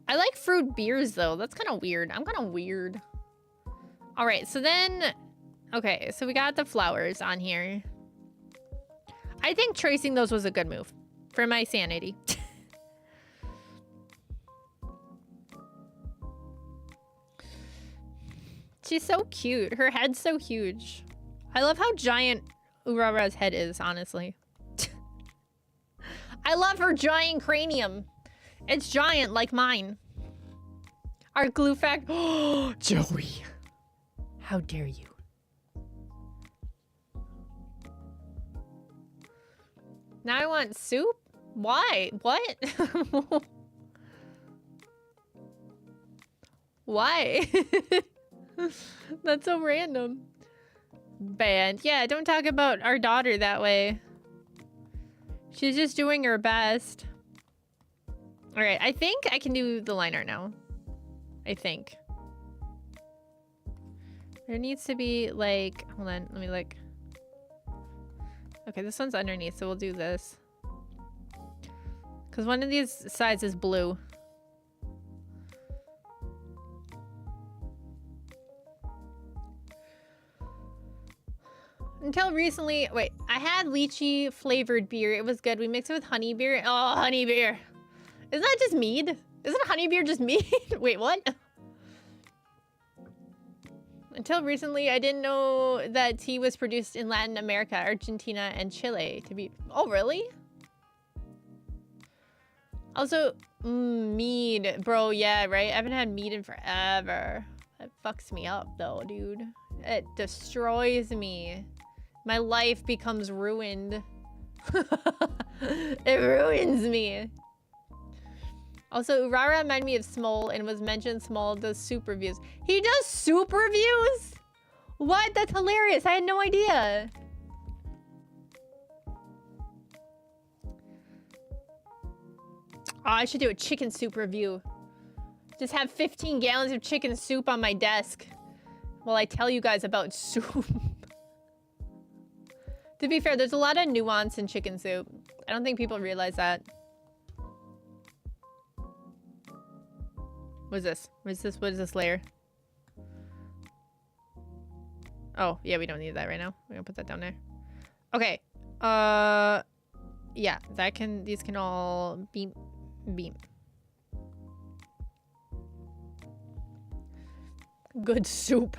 I like fruit beers though. That's kind of weird. I'm kind of weird. All right, so then, okay, so we got the flowers on here. I think tracing those was a good move for my sanity. She's so cute. Her head's so huge. I love how giant Urara's head is, honestly. I love her giant cranium. It's giant like mine. Our glue fact. Oh, Joey. How dare you? Now I want soup? Why? What? Why? That's so random. Banned. Yeah, don't talk about our daughter that way. She's just doing her best. Alright, I think I can do the line art now. I think. There needs to be like... Hold on, let me look. Okay, this one's underneath, so we'll do this. Because one of these sides is blue. Until recently, wait, I had lychee flavored beer. It was good. We mixed it with honey beer. Oh, honey beer. Isn't that just mead? Isn't honey beer just mead? Wait, what? Until recently, I didn't know that tea was produced in Latin America, Argentina, and Chile to be... Oh, really? Also, mead. Bro, yeah, right? I haven't had mead in forever. That fucks me up, though, dude. It destroys me. My life becomes ruined. It ruins me. Also, Urara reminded me of Smol and was mentioned Smol does soup reviews. He does soup reviews? What? That's hilarious. I had no idea. Oh, I should do a chicken soup review. Just have 15 gallons of chicken soup on my desk while I tell you guys about soup. To be fair, there's a lot of nuance in chicken soup. I don't think people realize that. What is this? What is this? What is this layer? Oh, yeah, we don't need that right now. We're gonna put that down there. Okay. Yeah, that can, these can all beam. Good soup.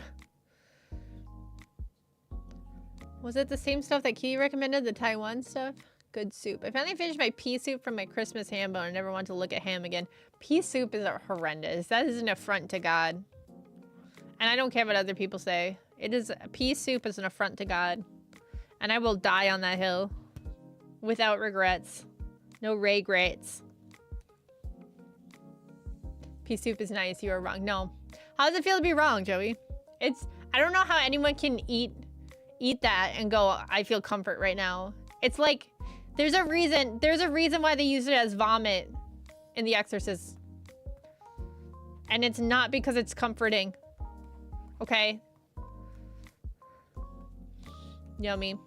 Was it the same stuff that Kitty recommended, the Taiwan stuff? Good soup. I finally finished my pea soup from my Christmas ham bone. I never want to look at ham again. Pea soup is horrendous. That is an affront to God. And I don't care what other people say. It is, pea soup is an affront to God. And I will die on that hill. Without regrets. No regrets. Pea soup is nice. You are wrong. No. How does it feel to be wrong, Joey? It's, I don't know how anyone can eat that and go, I feel comfort right now. It's like, there's a reason why they use it as vomit in The Exorcist. And it's not because it's comforting. Okay? Yummy.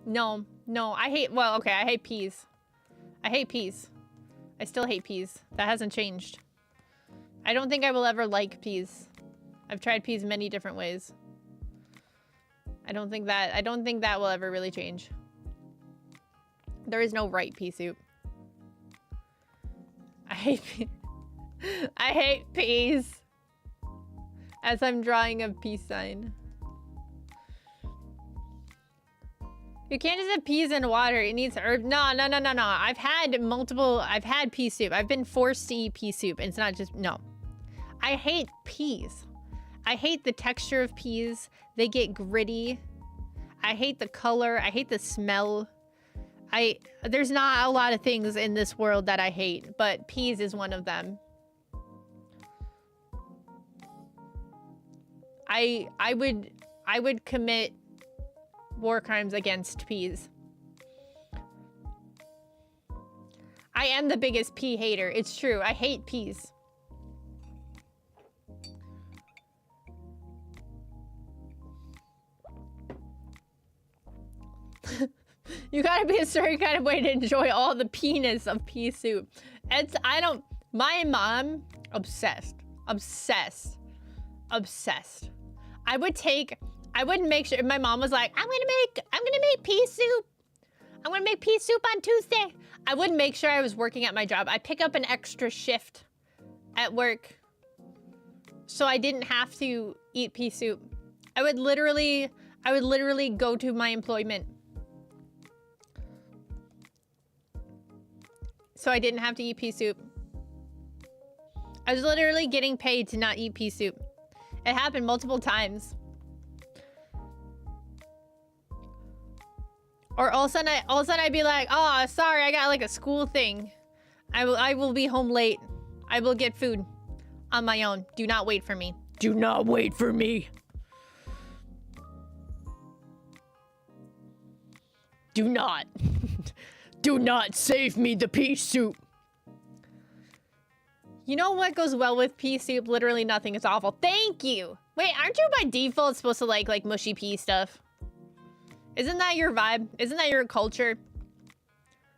No, I hate, well, okay, I hate peas. I hate peas. I still hate peas. That hasn't changed. I don't think I will ever like peas. I've tried peas many different ways. I don't think that will ever really change. There is no right pea soup. I hate peas. As I'm drawing a peace sign. You can't just have peas in water. It needs herb. No. I've had pea soup. I've been forced to eat pea soup. It's not just, no. I hate peas. I hate the texture of peas. They get gritty. I hate the color. I hate the smell. There's not a lot of things in this world that I hate, but peas is one of them. I would commit war crimes against peas. I am the biggest pea hater. It's true. I hate peas. You gotta be a certain kind of way to enjoy all the penis of pea soup. My mom, obsessed. I would make sure, if my mom was like, I'm gonna make pea soup. I'm gonna make pea soup on Tuesday. I would make sure I was working at my job. I pick up an extra shift at work so I didn't have to eat pea soup. I would literally go to my employment. So I didn't have to eat pea soup. I was literally getting paid to not eat pea soup. It happened multiple times. Or all of a sudden I'd be like, oh, sorry, I got like a school thing. I will be home late. I will get food on my own. Do not wait for me. Do not wait for me. Do not. Do not save me the pea soup. You know what goes well with pea soup? Literally nothing. It's awful. Thank you. Wait, aren't you by default supposed to like mushy pea stuff? Isn't that your vibe? Isn't that your culture?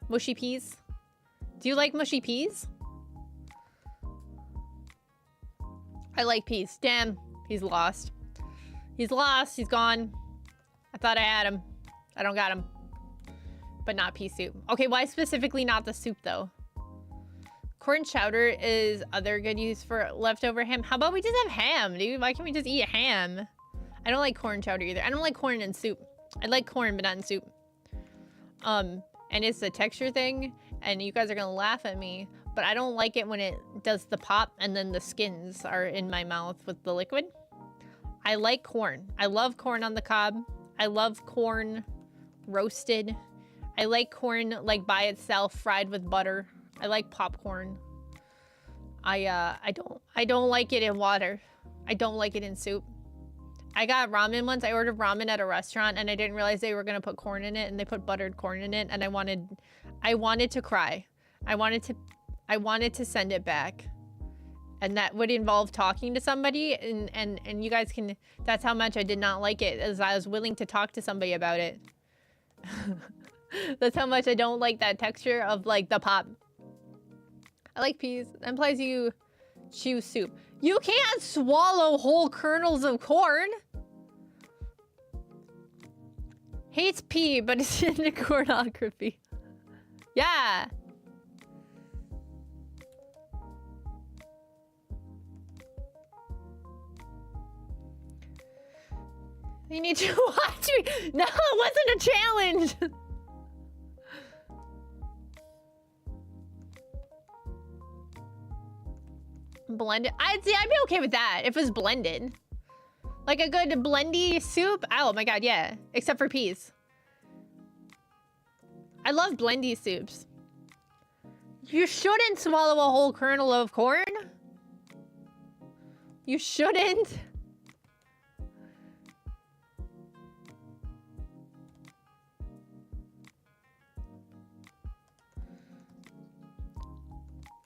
Mushy peas? Do you like mushy peas? I like peas. Damn, he's lost. He's lost. He's gone. I thought I had him. I don't got him. But not pea soup. Okay, why specifically not the soup though? Corn chowder is other good use for leftover ham. How about we just have ham, dude? Why can't we just eat ham? I don't like corn chowder either. I don't like corn in soup. I like corn, but not in soup. And it's a texture thing, and you guys are gonna laugh at me, but I don't like it when it does the pop and then the skins are in my mouth with the liquid. I like corn. I love corn on the cob. I love corn roasted. I like corn like by itself, fried with butter. I like popcorn. I don't like it in water. I don't like it in soup. I got ramen once. I ordered ramen at a restaurant and I didn't realize they were gonna put corn in it, and they put buttered corn in it, and I wanted to cry. I wanted to send it back. And that would involve talking to somebody, and you guys can, that's how much I did not like it, as I was willing to talk to somebody about it. That's how much I don't like that texture of like the pop. I like peas. That implies you chew soup. You can't swallow whole kernels of corn. Hates pea, but it's into cornography. Yeah. You need to watch me. No, it wasn't a challenge. Blended. I'd be okay with that if it was blended. Like a good blendy soup. Oh my god, yeah. Except for peas. I love blendy soups. You shouldn't swallow a whole kernel of corn. You shouldn't.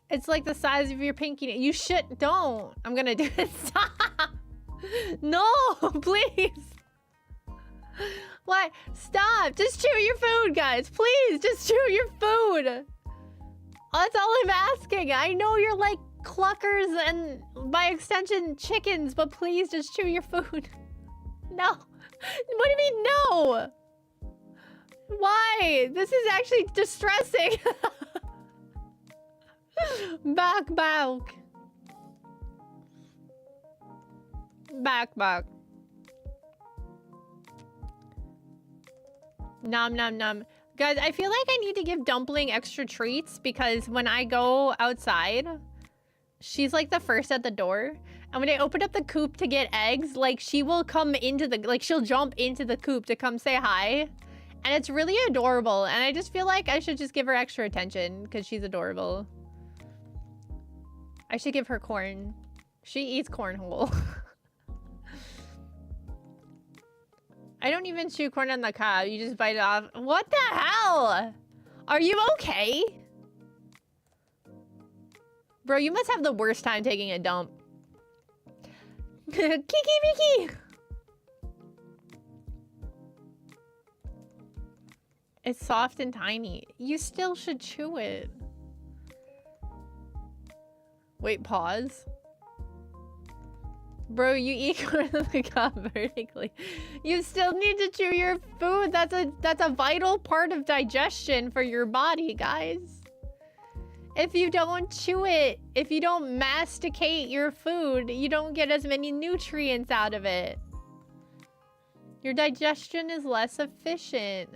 It's like the size of your pinky. You should. Don't. I'm gonna do it. Stop. No, please. What? Stop. Just chew your food, guys. Please, just chew your food. That's all I'm asking. I know you're like cluckers and by extension chickens, but please just chew your food. No. What do you mean no? Why? This is actually distressing. Back. Nom nom nom. Guys, I feel like I need to give Dumpling extra treats because when I go outside, she's like the first at the door. And when I open up the coop to get eggs, like she will come into the, like she'll jump into the coop to come say hi. And it's really adorable. And I just feel like I should just give her extra attention because she's adorable. I should give her corn. She eats corn whole. I don't even chew corn on the cob. You just bite it off. What the hell? Are you okay? Bro, you must have the worst time taking a dump. Kiki Miki! It's soft and tiny. You still should chew it. Wait, pause. Bro, you eat corn on the cob vertically. You still need to chew your food. That's a vital part of digestion for your body, guys. If you don't chew it, if you don't masticate your food, you don't get as many nutrients out of it. Your digestion is less efficient.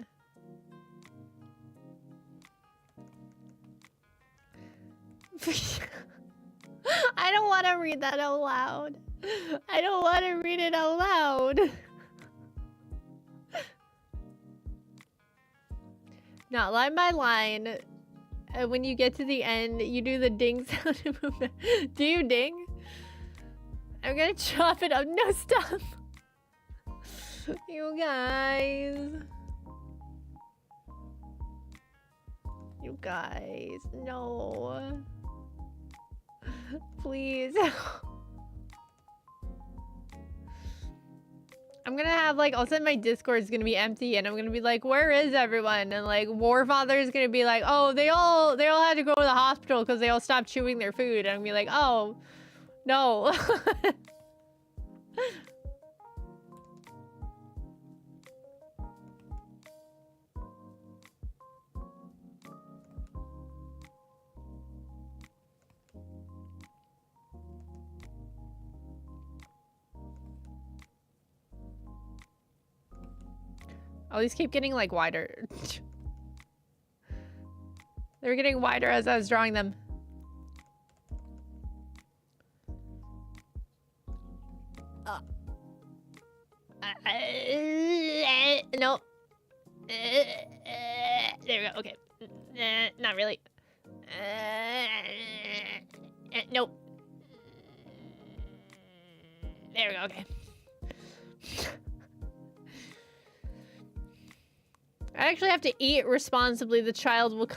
I don't want to read that out loud. I don't want to read it out loud. Not line by line. When you get to the end, you do the ding sound movement. Do you ding? I'm gonna chop it up. No, stop. You guys. You guys. No. Please. I'm gonna have like, all of a sudden my Discord is gonna be empty and I'm gonna be like, where is everyone? And like Warfather is gonna be like, oh, they all had to go to the hospital because they all stopped chewing their food. And I'm gonna be like, oh, no. Oh, these keep getting like wider. They're getting wider as I was drawing them. Nope. There we go. Okay. Not really. Nope. There we go. Okay. I actually have to eat responsibly. The child will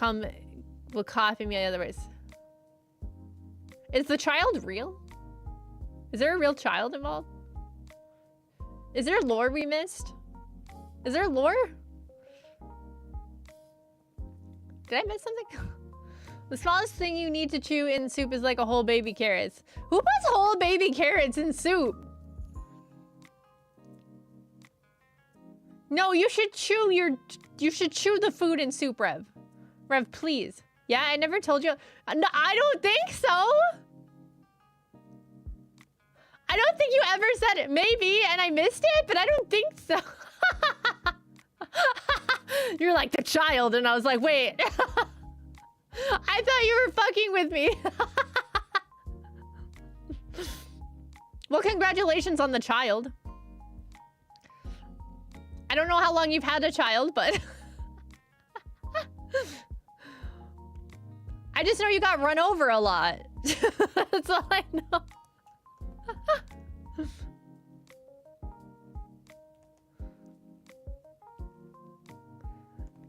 copy me otherwise. Is the child real? Is there a real child involved? Is there lore we missed? Is there lore? Did I miss something? The smallest thing you need to chew in soup is like a whole baby carrots. Who puts whole baby carrots in soup? No, you should chew the food in soup, Rev. Rev, please. Yeah, I never told you. No, I don't think so. I don't think you ever said it. Maybe, and I missed it, but I don't think so. You're like the child, and I was like, wait. I thought you were fucking with me. Well, congratulations on the child. I don't know how long you've had a child, but I just know you got run over a lot. That's all I know.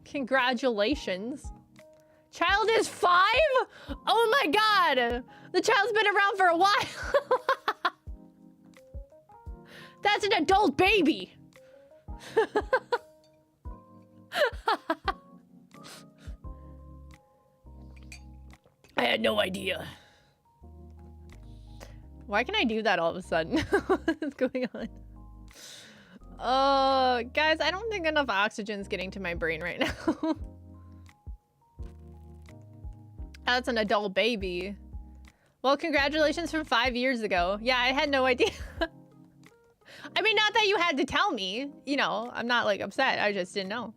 Congratulations. Child is 5? Oh my god! The child's been around for a while. That's an adult baby. I had no idea. Why can I do that all of a sudden? What's going on? Guys, I don't think enough oxygen's getting to my brain right now. That's an adult baby. Well, congratulations from 5 years ago. Yeah, I had no idea. I mean, not that you had to tell me. You know, I'm not, like, upset. I just didn't know.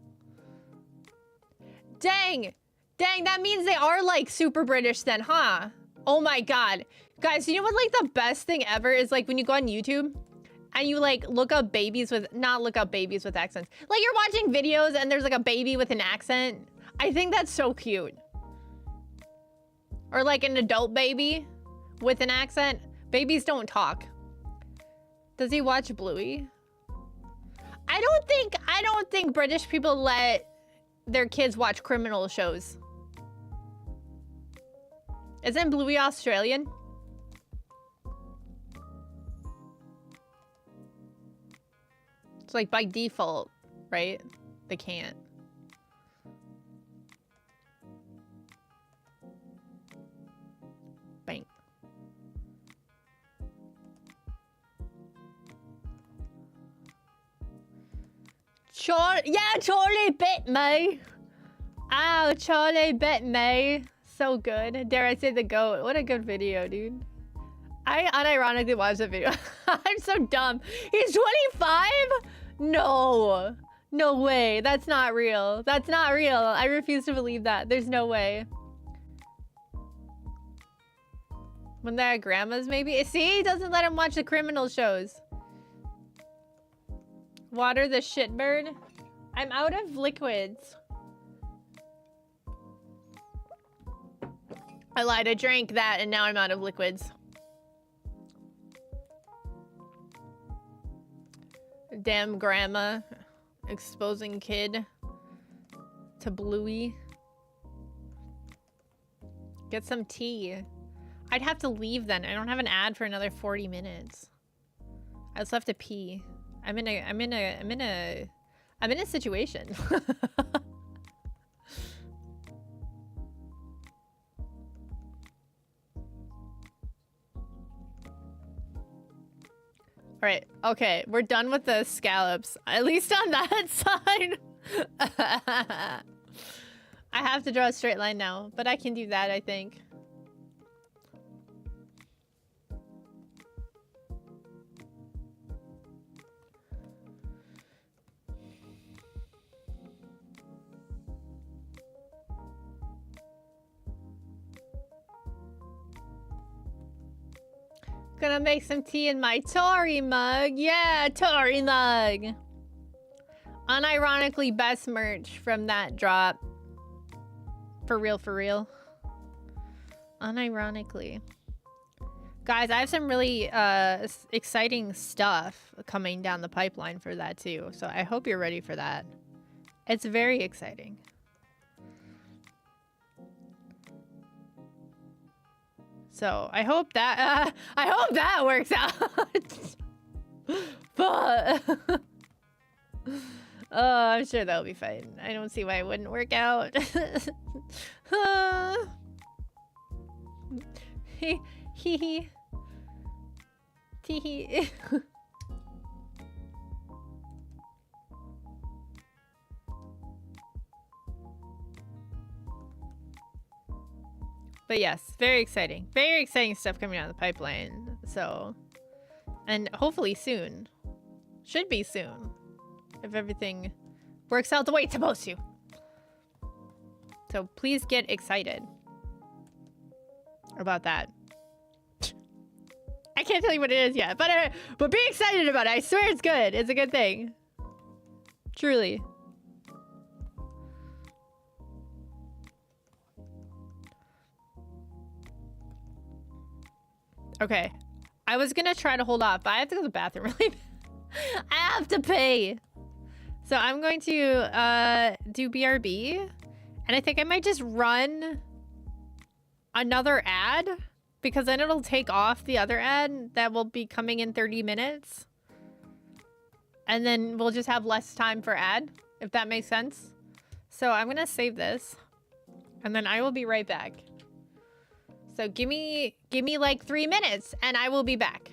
Dang! Dang, that means they are, like, super British then, huh? Oh my god. Guys, you know what, like, the best thing ever is, like, when you go on YouTube and you, like, look up babies with... Not look up babies with accents. Like, you're watching videos and there's, like, a baby with an accent. I think that's so cute. Or, like, an adult baby with an accent. Babies don't talk. Does he watch Bluey? I don't think British people let their kids watch criminal shows. Isn't Bluey Australian? It's like by default, right? They can't. Bang. Yeah, Charlie bit me. Oh, Charlie bit me. So good. Dare I say the GOAT. What a good video, dude. I unironically watched the video. I'm so dumb. He's 25? No. No way. That's not real. That's not real. I refuse to believe that. There's no way. When they're at grandma's, maybe? See? He doesn't let him watch the criminal shows. Water the shitbird. I'm out of liquids. I lied. I drank that and now I'm out of liquids. Damn grandma. Exposing kid to Bluey. Get some tea. I'd have to leave then. I don't have an ad for another 40 minutes. I also have to pee. I'm in a situation. All right. Okay. We're done with the scallops. At least on that side. I have to draw a straight line now, but I can do that, I think. Gonna make some tea in my Tori mug. Yeah, Tori mug. Unironically best merch from that drop. For real, for real. Unironically. Guys, I have some really exciting stuff coming down the pipeline for that too. So I hope you're ready for that. It's very exciting. So I hope that works out. But oh, I'm sure that'll be fine. I don't see why it wouldn't work out. Hee hee. Tee hee. But yes, very exciting. Very exciting stuff coming out of the pipeline. So, and hopefully soon. Should be soon. If everything works out the way it's supposed to. So please get excited about that. I can't tell you what it is yet, but be excited about it. I swear it's good. It's a good thing. Truly. Okay. I was gonna try to hold off, but I have to go to the bathroom really bad. I have to pay. So I'm going to do BRB. And I think I might just run another ad. Because then it'll take off the other ad that will be coming in 30 minutes. And then we'll just have less time for ad, if that makes sense. So I'm gonna save this. And then I will be right back. So give me like 3 minutes and I will be back.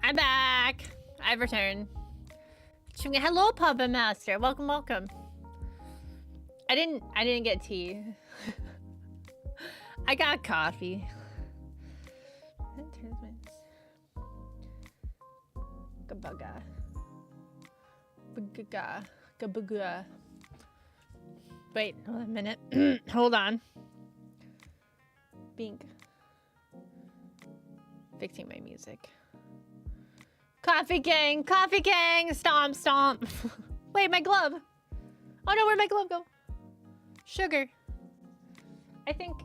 I'm back. I've returned. Hello, Puppet Master. Welcome, welcome. I didn't get tea. I got coffee. Gabaga. Gabaga. Gabaga. Wait, hold on a minute. Hold on. Bink. Fixing my music. Coffee gang! Coffee gang! Stomp, stomp! Wait, my glove! Oh no, where'd my glove go? Sugar. I think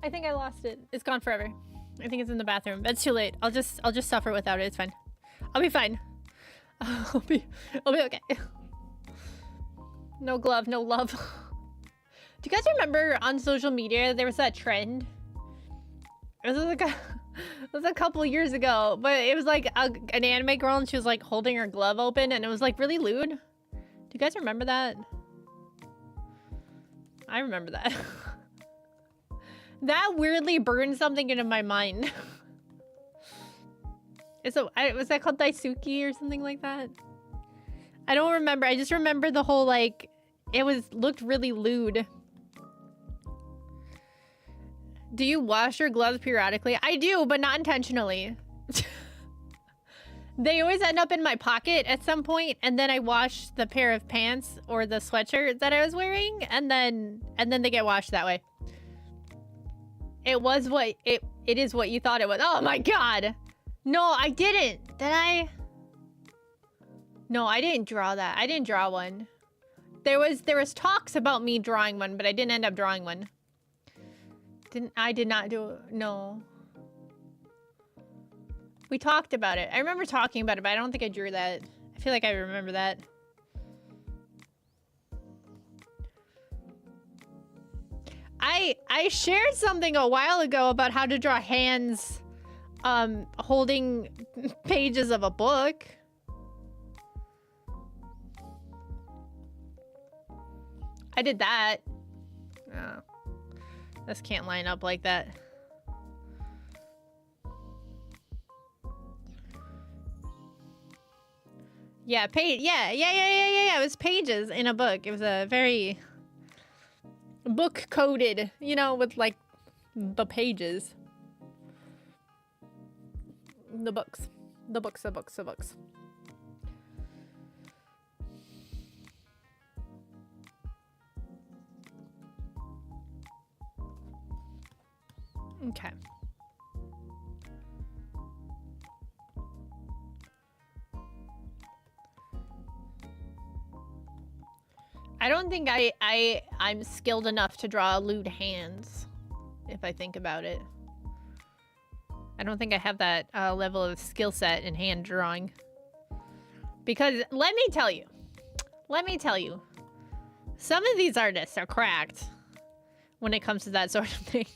I lost it. It's gone forever. I think it's in the bathroom. It's too late. I'll just suffer without it. It's fine. I'll be fine. I'll be okay. No glove, no love. Do you guys remember on social media there was that trend? It was a couple years ago, but it was like an anime girl and she was like holding her glove open and it was like really lewd. Do you guys remember that? I remember that. That weirdly burned something into my mind. Was that called Daisuke or something like that? I don't remember. I just remember the whole like, looked really lewd. Do you wash your gloves periodically? I do, but not intentionally. They always end up in my pocket at some point, and then I wash the pair of pants or the sweatshirt that I was wearing, and then they get washed that way. It is what you thought it was. Oh my god! No, I didn't. Did I? No, I didn't draw that. I didn't draw one. There was talks about me drawing one, but I didn't end up drawing one. I did not do it. No. We talked about it. I remember talking about it, but I don't think I drew that. I feel like I remember that. I shared something a while ago about how to draw hands holding pages of a book. I did that. Oh. This can't line up like that. Yeah, yeah. It was pages in a book. It was a very book coded, you know, with like the pages. The books. Okay. I don't think I'm skilled enough to draw lewd hands, if I think about it. I don't think I have that level of skill set in hand drawing. Because let me tell you, some of these artists are cracked when it comes to that sort of thing.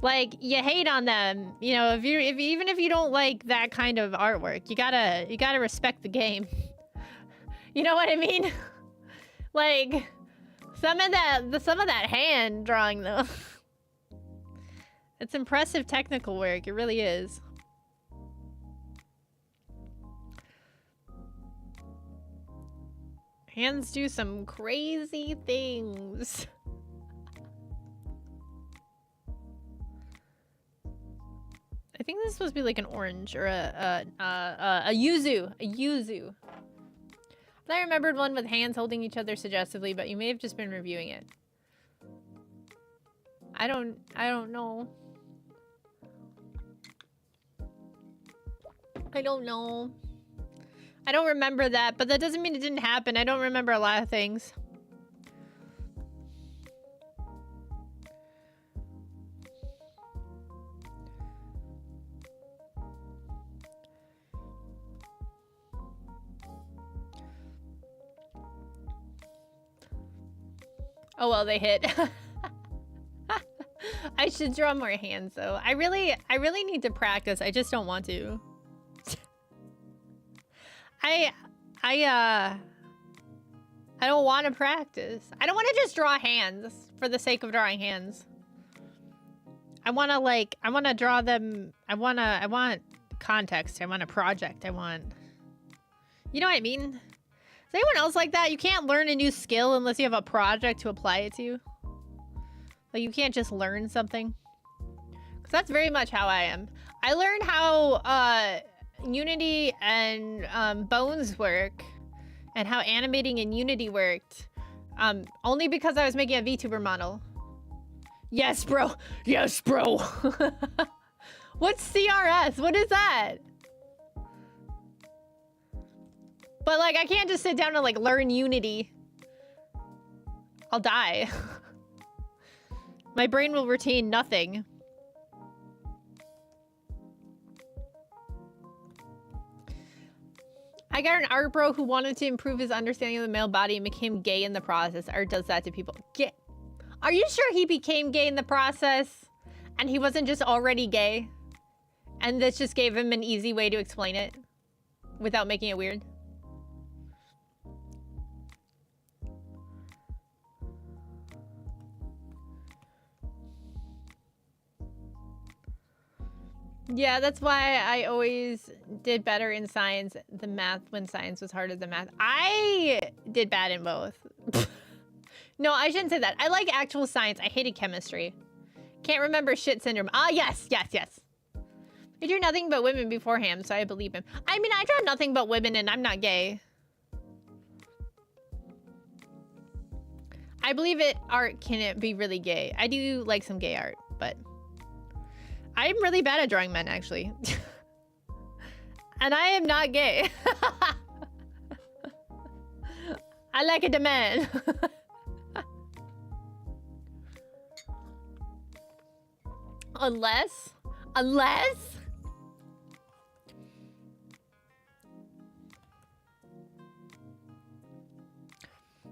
Like, you hate on them, you know, even if you don't like that kind of artwork, you gotta respect the game. You know what I mean? Like, some of that hand drawing though. It's impressive technical work, it really is. Hands do some crazy things. I think this is supposed to be like an orange or a yuzu. A yuzu. I remembered one with hands holding each other suggestively, but you may have just been reviewing it. I don't know. I don't know. I don't remember that, but that doesn't mean it didn't happen. I don't remember a lot of things. Oh well, they hit. I should draw more hands though. I really need to practice. I just don't want to. I don't want to practice. I don't want to just draw hands for the sake of drawing hands. I want to draw them. I want context. I want a project. I want... You know what I mean? Is anyone else like that? You can't learn a new skill unless you have a project to apply it to. Like, you can't just learn something. Because that's very much how I am. I learned how Unity and Bones work and how animating in Unity worked only because I was making a VTuber model. Yes, bro. Yes, bro. What's CRS? What is that? But like, I can't just sit down and like learn Unity. I'll die. My brain will retain nothing. I got an art bro who wanted to improve his understanding of the male body and became gay in the process. Art does that to people. Are you sure he became gay in the process? And he wasn't just already gay? And this just gave him an easy way to explain it without making it weird? Yeah, that's why I always did better in science than math when science was harder than math. I did bad in both. No, I shouldn't say that. I like actual science. I hated chemistry. Can't remember shit syndrome. Ah, yes, yes, yes. I drew nothing but women beforehand, so I believe him. I mean, I draw nothing but women and I'm not gay. I believe art can be really gay. I do like some gay art, but I'm really bad at drawing men, actually. And I am not gay. I like it, the man. Unless?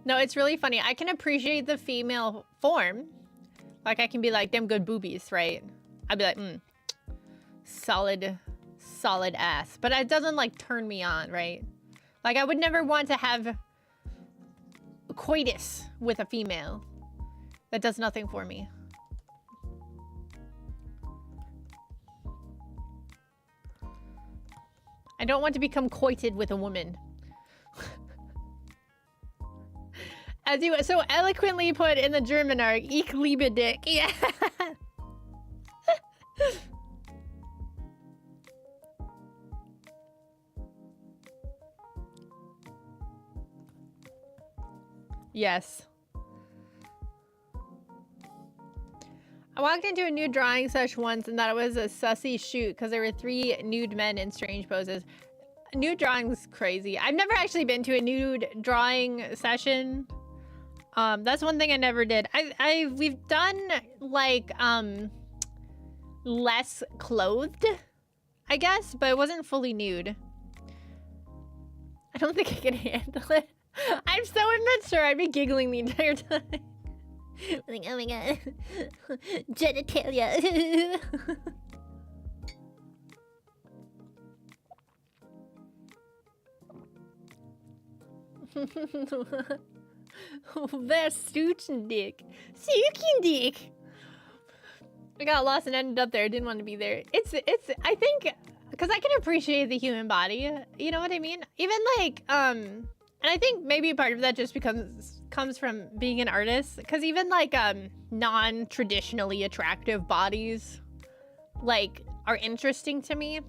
No, it's really funny. I can appreciate the female form. Like, I can be like, them good boobies, right? I'd be like, solid ass. But it doesn't, like, turn me on, right? Like, I would never want to have coitus with a female. That does nothing for me. I don't want to become coited with a woman. As you so eloquently put in the German arc, ich liebe dich. Yeah. Yes. I walked into a nude drawing session once and thought it was a sussy shoot because there were 3 nude men in strange poses. Nude drawing's crazy. I've never actually been to a nude drawing session. That's one thing I never did. We've done like less clothed, I guess, but it wasn't fully nude. I don't think I can handle it. I'm so immature. I'd be giggling the entire time. Like, oh my god. Genitalia. There's Suchin Dick. Suchin Dick. I got lost and ended up there. I didn't want to be there. It's I think because I can appreciate the human body. You know what I mean? Even like and I think maybe part of that just comes from being an artist, because even like non-traditionally attractive bodies like are interesting to me.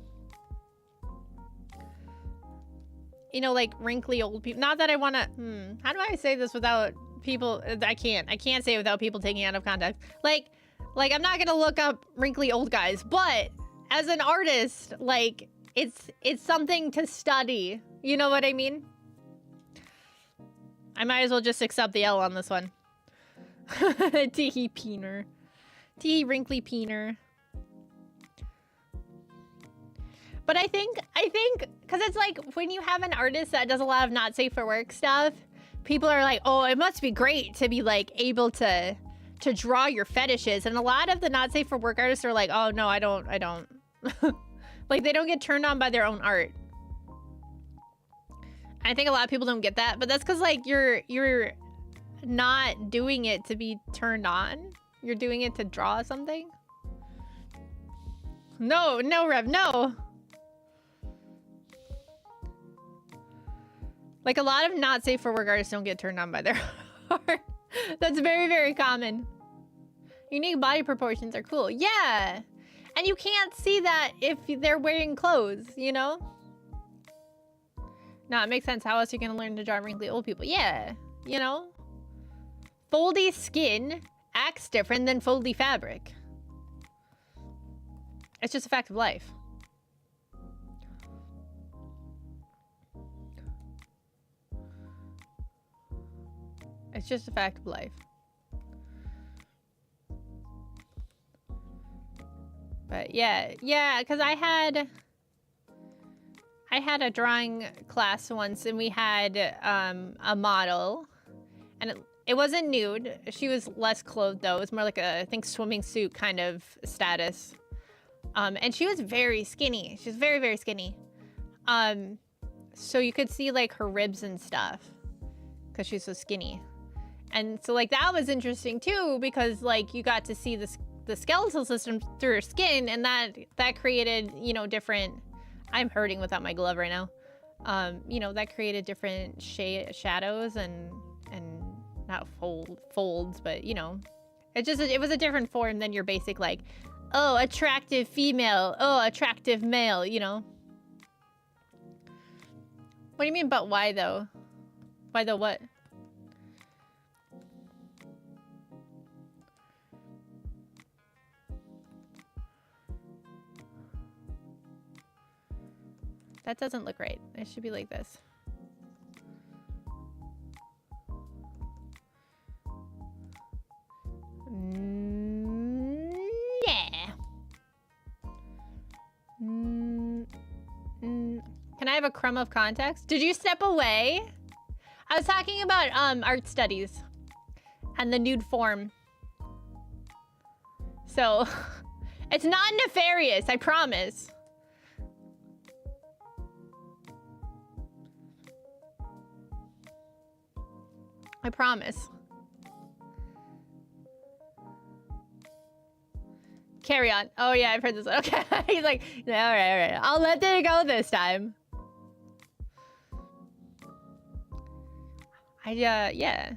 You know, like wrinkly old people. Not that I want to how do I say this without people I can't say it without people taking it out of context. Like I'm not gonna look up wrinkly old guys, but as an artist, like it's something to study. You know what I mean? I might as well just accept the L on this one. Teehee peener. Teehee wrinkly peener. But I think, because it's like, when you have an artist that does a lot of not safe for work stuff, people are like, oh, it must be great to be like able to draw your fetishes. And a lot of the not safe for work artists are like, oh no, I don't. Like, they don't get turned on by their own art. I think a lot of people don't get that, but that's because like you're not doing it to be turned on. You're doing it to draw something. No, Rev, no. Like, a lot of not safe for work artists don't get turned on by their art. That's very, very common. Unique body proportions are cool. Yeah. And you can't see that if they're wearing clothes, you know? No, it makes sense. How else are you going to learn to draw wrinkly old people? Yeah. You know? Foldy skin acts different than foldy fabric. It's just a fact of life. It's just a fact of life. But yeah, because I had a drawing class once, and we had a model, and it wasn't nude. She was less clothed though. It was more like a, I think, swimming suit kind of status. And she was very skinny. She was very, very skinny. So you could see like her ribs and stuff because she's so skinny. And so like that was interesting too, because like you got to see the skeletal system through her skin, and that created, you know, different. I'm hurting without my glove right now. You know, that created different shadows and not folds, but you know, it was a different form than your basic like, oh, attractive female, oh, attractive male, you know. What do you mean, but why though? Why the what? That doesn't look right. It should be like this. Yeah. Can I have a crumb of context? Did you step away? I was talking about art studies and the nude form. So it's not nefarious, I promise. I promise. Carry on. Oh yeah, I've heard this. Okay. He's like, all right. I'll let it go this time. Yeah.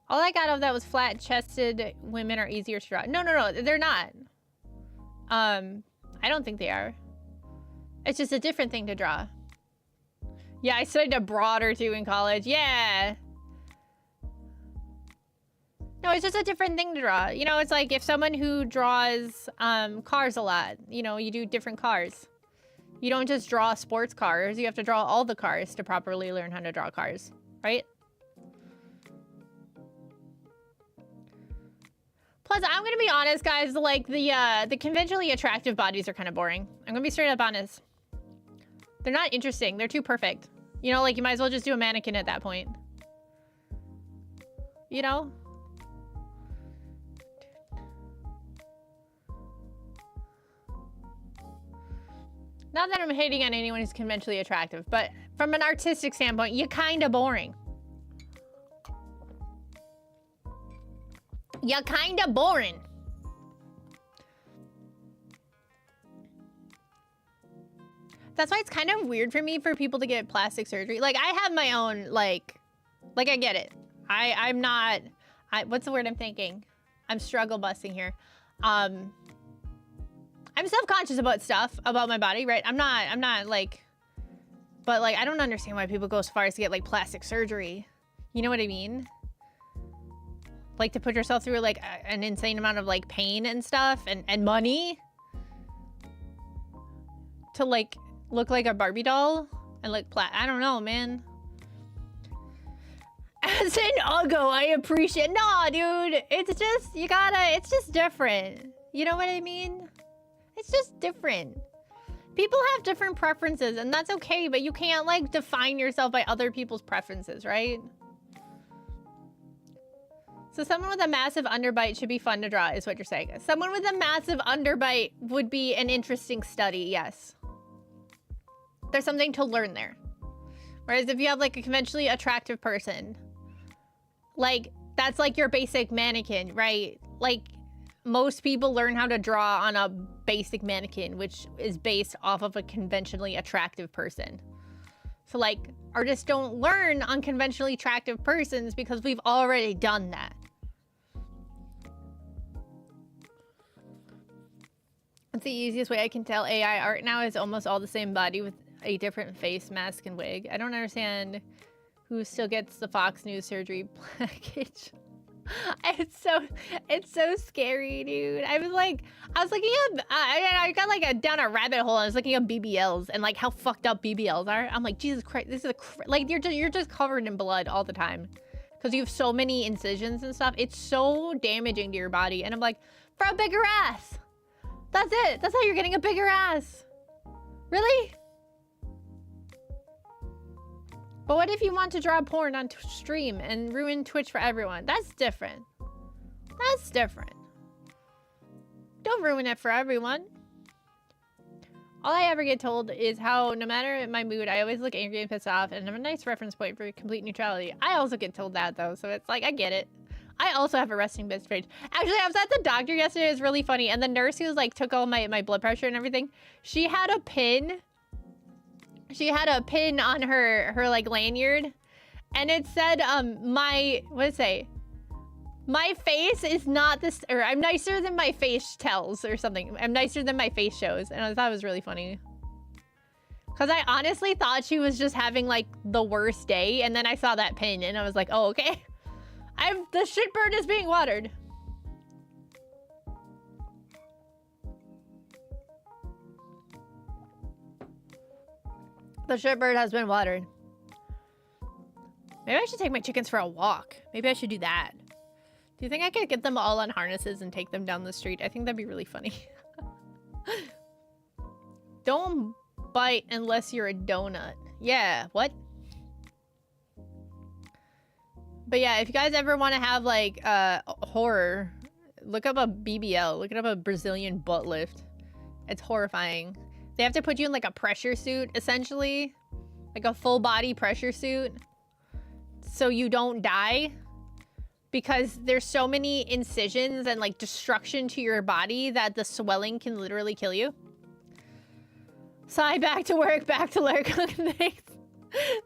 All I got of that was flat-chested women are easier to draw. No, they're not. I don't think they are. It's just a different thing to draw. Yeah, I studied abroad or two in college. Yeah. No, it's just a different thing to draw. You know, it's like if someone who draws cars a lot, you know, you do different cars. You don't just draw sports cars. You have to draw all the cars to properly learn how to draw cars, right? Plus, I'm gonna be honest, guys. Like the conventionally attractive bodies are kind of boring. I'm gonna be straight up honest. They're not interesting. They're too perfect. You know, like you might as well just do a mannequin at that point. You know? Not that I'm hating on anyone who's conventionally attractive, but from an artistic standpoint, you're kind of boring. You're kind of boring. That's why it's kind of weird for me for people to get plastic surgery. Like, I have my own, like I get it. I'm not, what's the word I'm thinking? I'm struggle busting here. I'm self-conscious about stuff, about my body, right? I'm not like, but like, I don't understand why people go so far as to get like plastic surgery. You know what I mean? Like to put yourself through like an insane amount of like pain and stuff and money to like look like a Barbie doll and like I don't know, man. As an Uggo, I appreciate. No, dude, it's just it's just different. You know what I mean? It's just different. People have different preferences, and that's okay, but you can't like define yourself by other people's preferences, right? So someone with a massive underbite should be fun to draw, is what you're saying. Someone with a massive underbite would be an interesting study, yes. There's something to learn there. Whereas if you have like a conventionally attractive person, like that's like your basic mannequin, right? Like most people learn how to draw on a basic mannequin, which is based off of a conventionally attractive person. So like Artists don't learn unconventionally attractive persons because we've already done that. That's the easiest way I can tell AI art now is almost all the same body with a different face, mask, and wig. I don't understand who still gets the Fox News surgery package. It's so scary, dude. I was looking up, I got like down a rabbit hole. I was looking up BBLs and like how fucked up BBLs are. I'm like, Jesus Christ, this is like you're just covered in blood all the time because you have so many incisions and stuff. It's so damaging to your body. And I'm like, for a bigger ass. That's it. That's how you're getting a bigger ass. Really? But what if you want to draw porn on stream and ruin Twitch for everyone? That's different. That's different. Don't ruin it for everyone. All I ever get told is how no matter my mood, I always look angry and pissed off, and I'm a nice reference point for complete neutrality. I also get told that though, so it's like, I get it. I also have a resting bitch rage. Actually, I was at the doctor yesterday. It was really funny. And the nurse who was like took all my blood pressure and everything, she had a pin. She had a pin on her like lanyard, and it said, what did it say? My face is not this, or I'm nicer than my face tells, or something. I'm nicer than my face shows. And I thought it was really funny. Because I honestly thought she was just having like the worst day, and then I saw that pin, and I was like, oh, okay. The shitbird is being watered. The shitbird has been watered. Maybe I should take my chickens for a walk. Maybe I should do that. Do you think I could get them all on harnesses and take them down the street? I think that'd be really funny. Don't bite unless you're a donut. Yeah, what? But yeah, if you guys ever want to have like horror, look up a BBL. Look up a Brazilian butt lift. It's horrifying. They have to put you in like a pressure suit, essentially. Like a full body pressure suit. So you don't die. Because there's so many incisions and like destruction to your body that the swelling can literally kill you. Sigh, back to work, back to lurk. Thanks.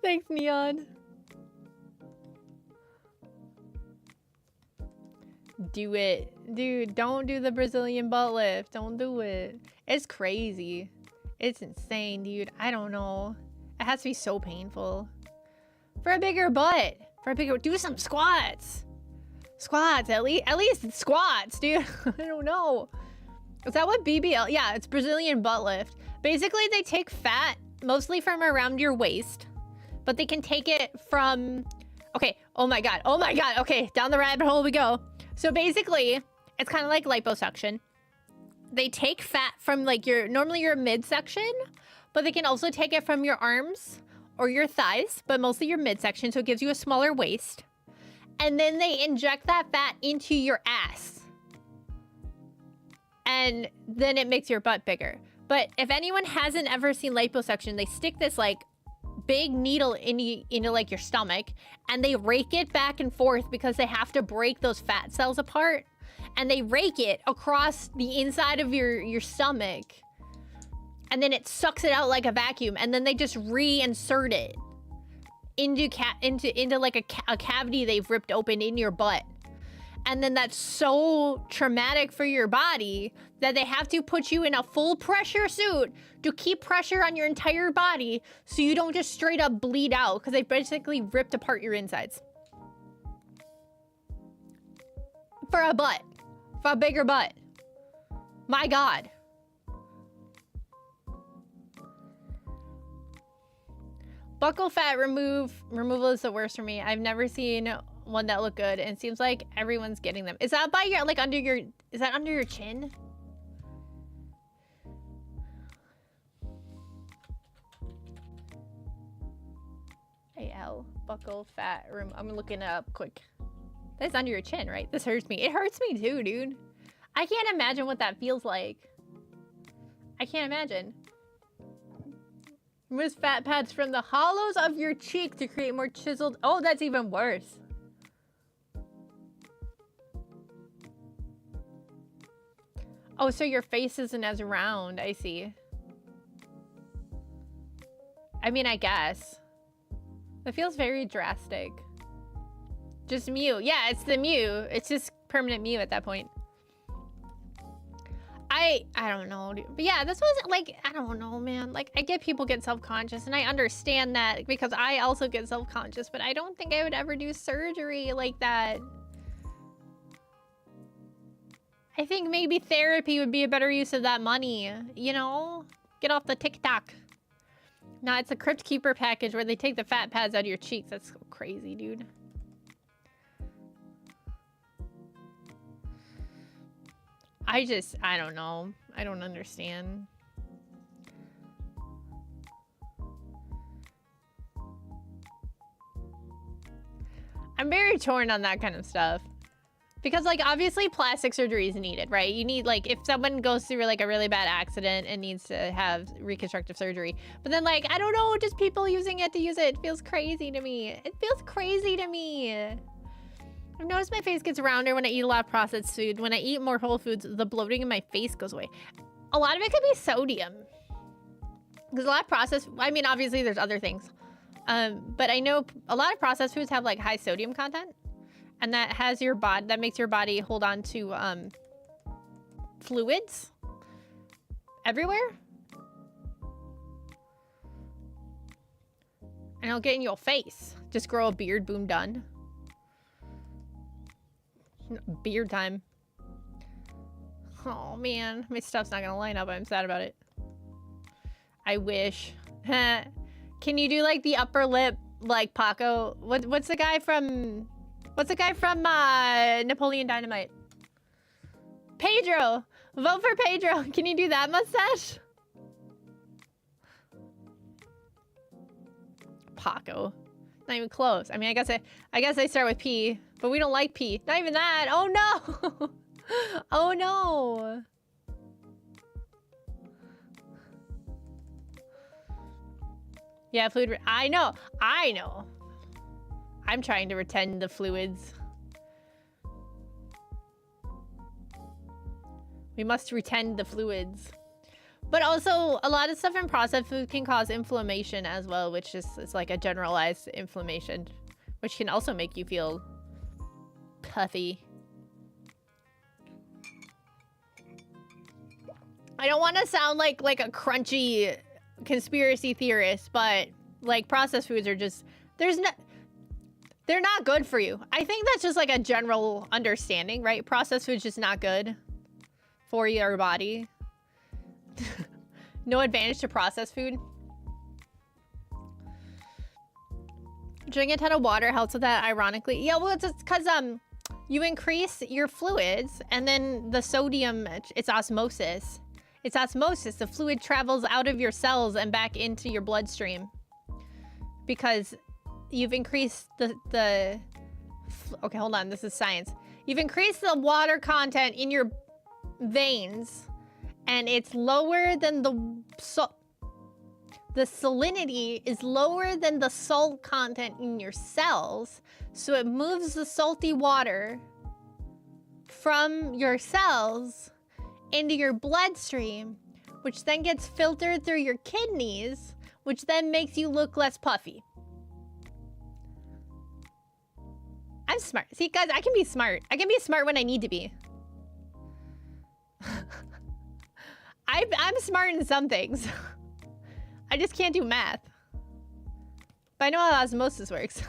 Thanks, Neon. Do it. Dude, don't do the Brazilian butt lift. Don't do it. It's crazy. It's insane, dude. I don't know. It has to be so painful. For a bigger butt. For a bigger... Do some squats. Squats. At least squats, dude. I don't know. Is that what BBL... Yeah, it's Brazilian butt lift. Basically, they take fat mostly from around your waist. But they can take it from... Okay. Oh my god. Oh my god. Okay. Down the rabbit hole we go. So basically, it's kind of like liposuction. They take fat from like normally your midsection, but they can also take it from your arms or your thighs, but mostly your midsection, so it gives you a smaller waist. And then they inject that fat into your ass. And then it makes your butt bigger. But if anyone hasn't ever seen liposuction, they stick this like big needle into like your stomach, and they rake it back and forth because they have to break those fat cells apart, and they rake it across the inside of your stomach, and then it sucks it out like a vacuum, and then they just reinsert it into like a cavity they've ripped open in your butt. And then that's so traumatic for your body that they have to put you in a full pressure suit to keep pressure on your entire body so you don't just straight up bleed out, because they basically ripped apart your insides. For a butt. For a bigger butt. My god. Buccal fat removal is the worst for me. I've never seen one that looked good, and it seems like everyone's getting them. Is that by your, like, under your, is that under your chin? AL, buccal fat room. I'm looking it up quick. That's under your chin, right? This hurts me. It hurts me too, dude. I can't imagine what that feels like. I can't imagine. Remove fat pads from the hollows of your cheek to create more chiseled. Oh, that's even worse. Oh, so your face isn't as round. I see. I mean, I guess. That feels very drastic. Just Mew. Yeah, it's the Mew. It's just permanent Mew at that point. I don't know, dude. But yeah, this was like, I don't know, man. Like, I get people get self-conscious, and I understand that because I also get self-conscious, but I don't think I would ever do surgery like that. I think maybe therapy would be a better use of that money, you know? Get off the TikTok. Nah, it's a Crypt Keeper package where they take the fat pads out of your cheeks. That's so crazy, dude. I don't know. I don't understand. I'm very torn on that kind of stuff. Because, like, obviously plastic surgery is needed, right? You need, like, if someone goes through, like, a really bad accident and needs to have reconstructive surgery. But then, like, I don't know, just people using it to use it. It feels crazy to me. It feels crazy to me. I've noticed my face gets rounder when I eat a lot of processed food. When I eat more whole foods, the bloating in my face goes away. A lot of it could be sodium. Because a lot of processed... I mean, obviously, there's other things. But I know a lot of processed foods have, like, high sodium content. And that has your body... That makes your body hold on to, fluids. Everywhere. And it'll get in your face. Just grow a beard, boom, done. Beard time. Oh man, my stuff's not gonna line up. I'm sad about it. I wish. Can you do like the upper lip, like Paco? What's the guy from? What's the guy from Napoleon Dynamite? Pedro. Vote for Pedro. Can you do that mustache? Paco. Not even close. I mean, I guess I start with P, but we don't like P. Not even that. Oh no. Oh no. Yeah, fluid. I know. I know. I'm trying to retain the fluids. We must retain the fluids. But also, a lot of stuff in processed food can cause inflammation as well, which is like a generalized inflammation, which can also make you feel puffy. I don't want to sound like a crunchy conspiracy theorist, but like processed foods are just, they're not good for you. I think that's just like a general understanding, right? Processed food's just not good for your body. No advantage to processed food. Drink a ton of water helps with that, ironically. Yeah, well, it's because you increase your fluids, and then the sodium, it's osmosis. It's osmosis. The fluid travels out of your cells and back into your bloodstream. Because you've increased the okay, hold on, this is science. You've increased the water content in your veins, and it's lower than the salinity is lower than the salt content in your cells, so it moves the salty water from your cells into your bloodstream, which then gets filtered through your kidneys, which then makes you look less puffy. I'm smart. See, guys, I can be smart. I can be smart when I need to be. I'm smart in some things. I just can't do math. But I know how osmosis works.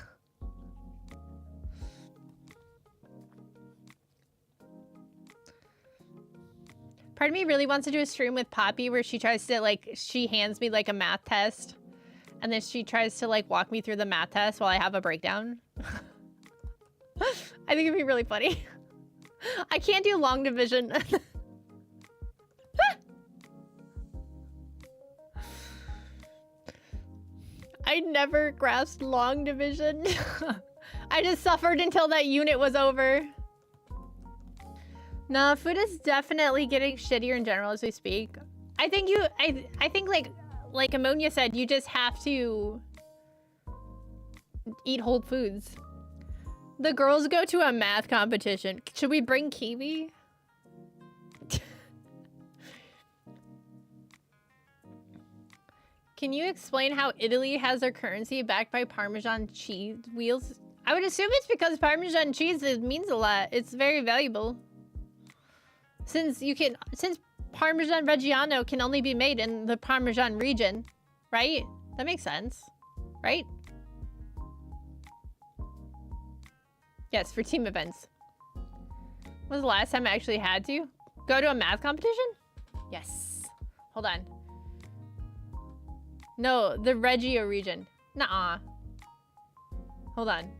Part of me really wants to do a stream with Poppy where she tries to, like, she hands me, like, a math test. And then she tries to, like, walk me through the math test while I have a breakdown. I think it'd be really funny. I can't do long division. I never grasped long division. I just suffered until that unit was over. No, food is definitely getting shittier in general as we speak. I think I think like Ammonia said, you just have to eat whole foods. The girls go to a math competition. Should we bring Kiwi? Can you explain how Italy has their currency backed by Parmesan cheese wheels? I would assume it's because Parmesan cheese means a lot. It's very valuable. Since Parmesan Reggiano can only be made in the Parmesan region, right? That makes sense, right? Yes, for team events. When was the last time I actually had to go to a math competition? Yes. Hold on. No, the Reggio region. Nuh-uh. Hold on.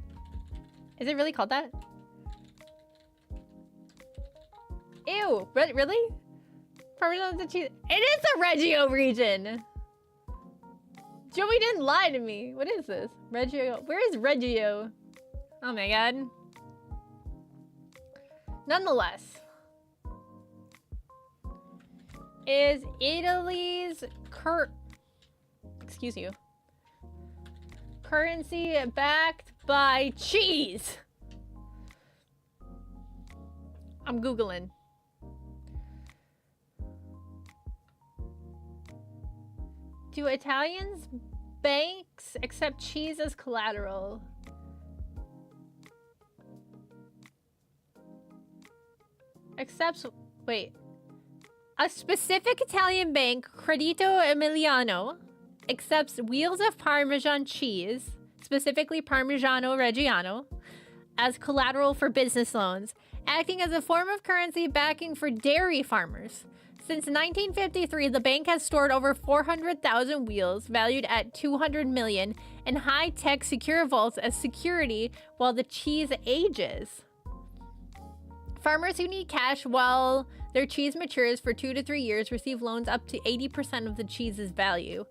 Is it really called that? Ew, really? Parmesan cheese. It is the Reggio region. Joey didn't lie to me. What is this? Reggio. Where is Reggio? Oh my god. Nonetheless. Is Italy's excuse you. Currency backed by cheese? I'm Googling. Do Italians banks accept cheese as collateral? Wait. A specific Italian bank, Credito Emiliano, accepts wheels of Parmesan cheese, specifically Parmigiano Reggiano, as collateral for business loans, acting as a form of currency backing for dairy farmers. Since 1953, the bank has stored over 400,000 wheels, valued at $200 million, in high-tech secure vaults as security while the cheese ages. Farmers who need cash while their cheese matures for 2 to 3 years receive loans up to 80% of the cheese's value.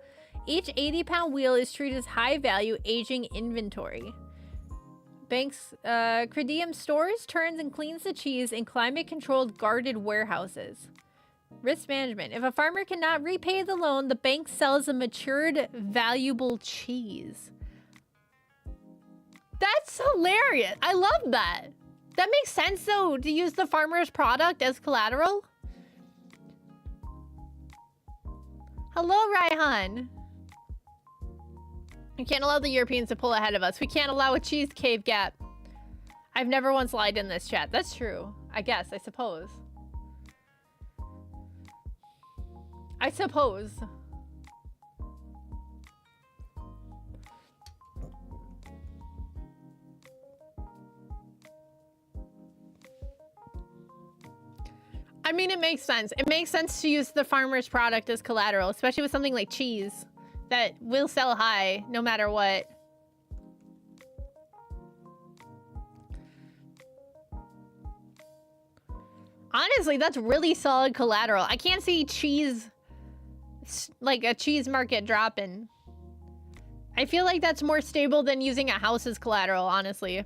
Each 80-pound wheel is treated as high-value aging inventory. Banks, Credium stores, turns, and cleans the cheese in climate-controlled guarded warehouses. Risk management. If a farmer cannot repay the loan, the bank sells a matured, valuable cheese. That's hilarious. I love that. That makes sense, though, to use the farmer's product as collateral. Hello, Raihan. We can't allow the Europeans to pull ahead of us. We can't allow a cheese cave gap. I've never once lied in this chat. That's true. I guess. I suppose. I suppose. I mean, it makes sense. It makes sense to use the farmer's product as collateral, especially with something like cheese that will sell high no matter what. Honestly, that's really solid collateral. I can't see cheese, like a cheese market dropping. I feel like that's more stable than using a house as collateral, honestly.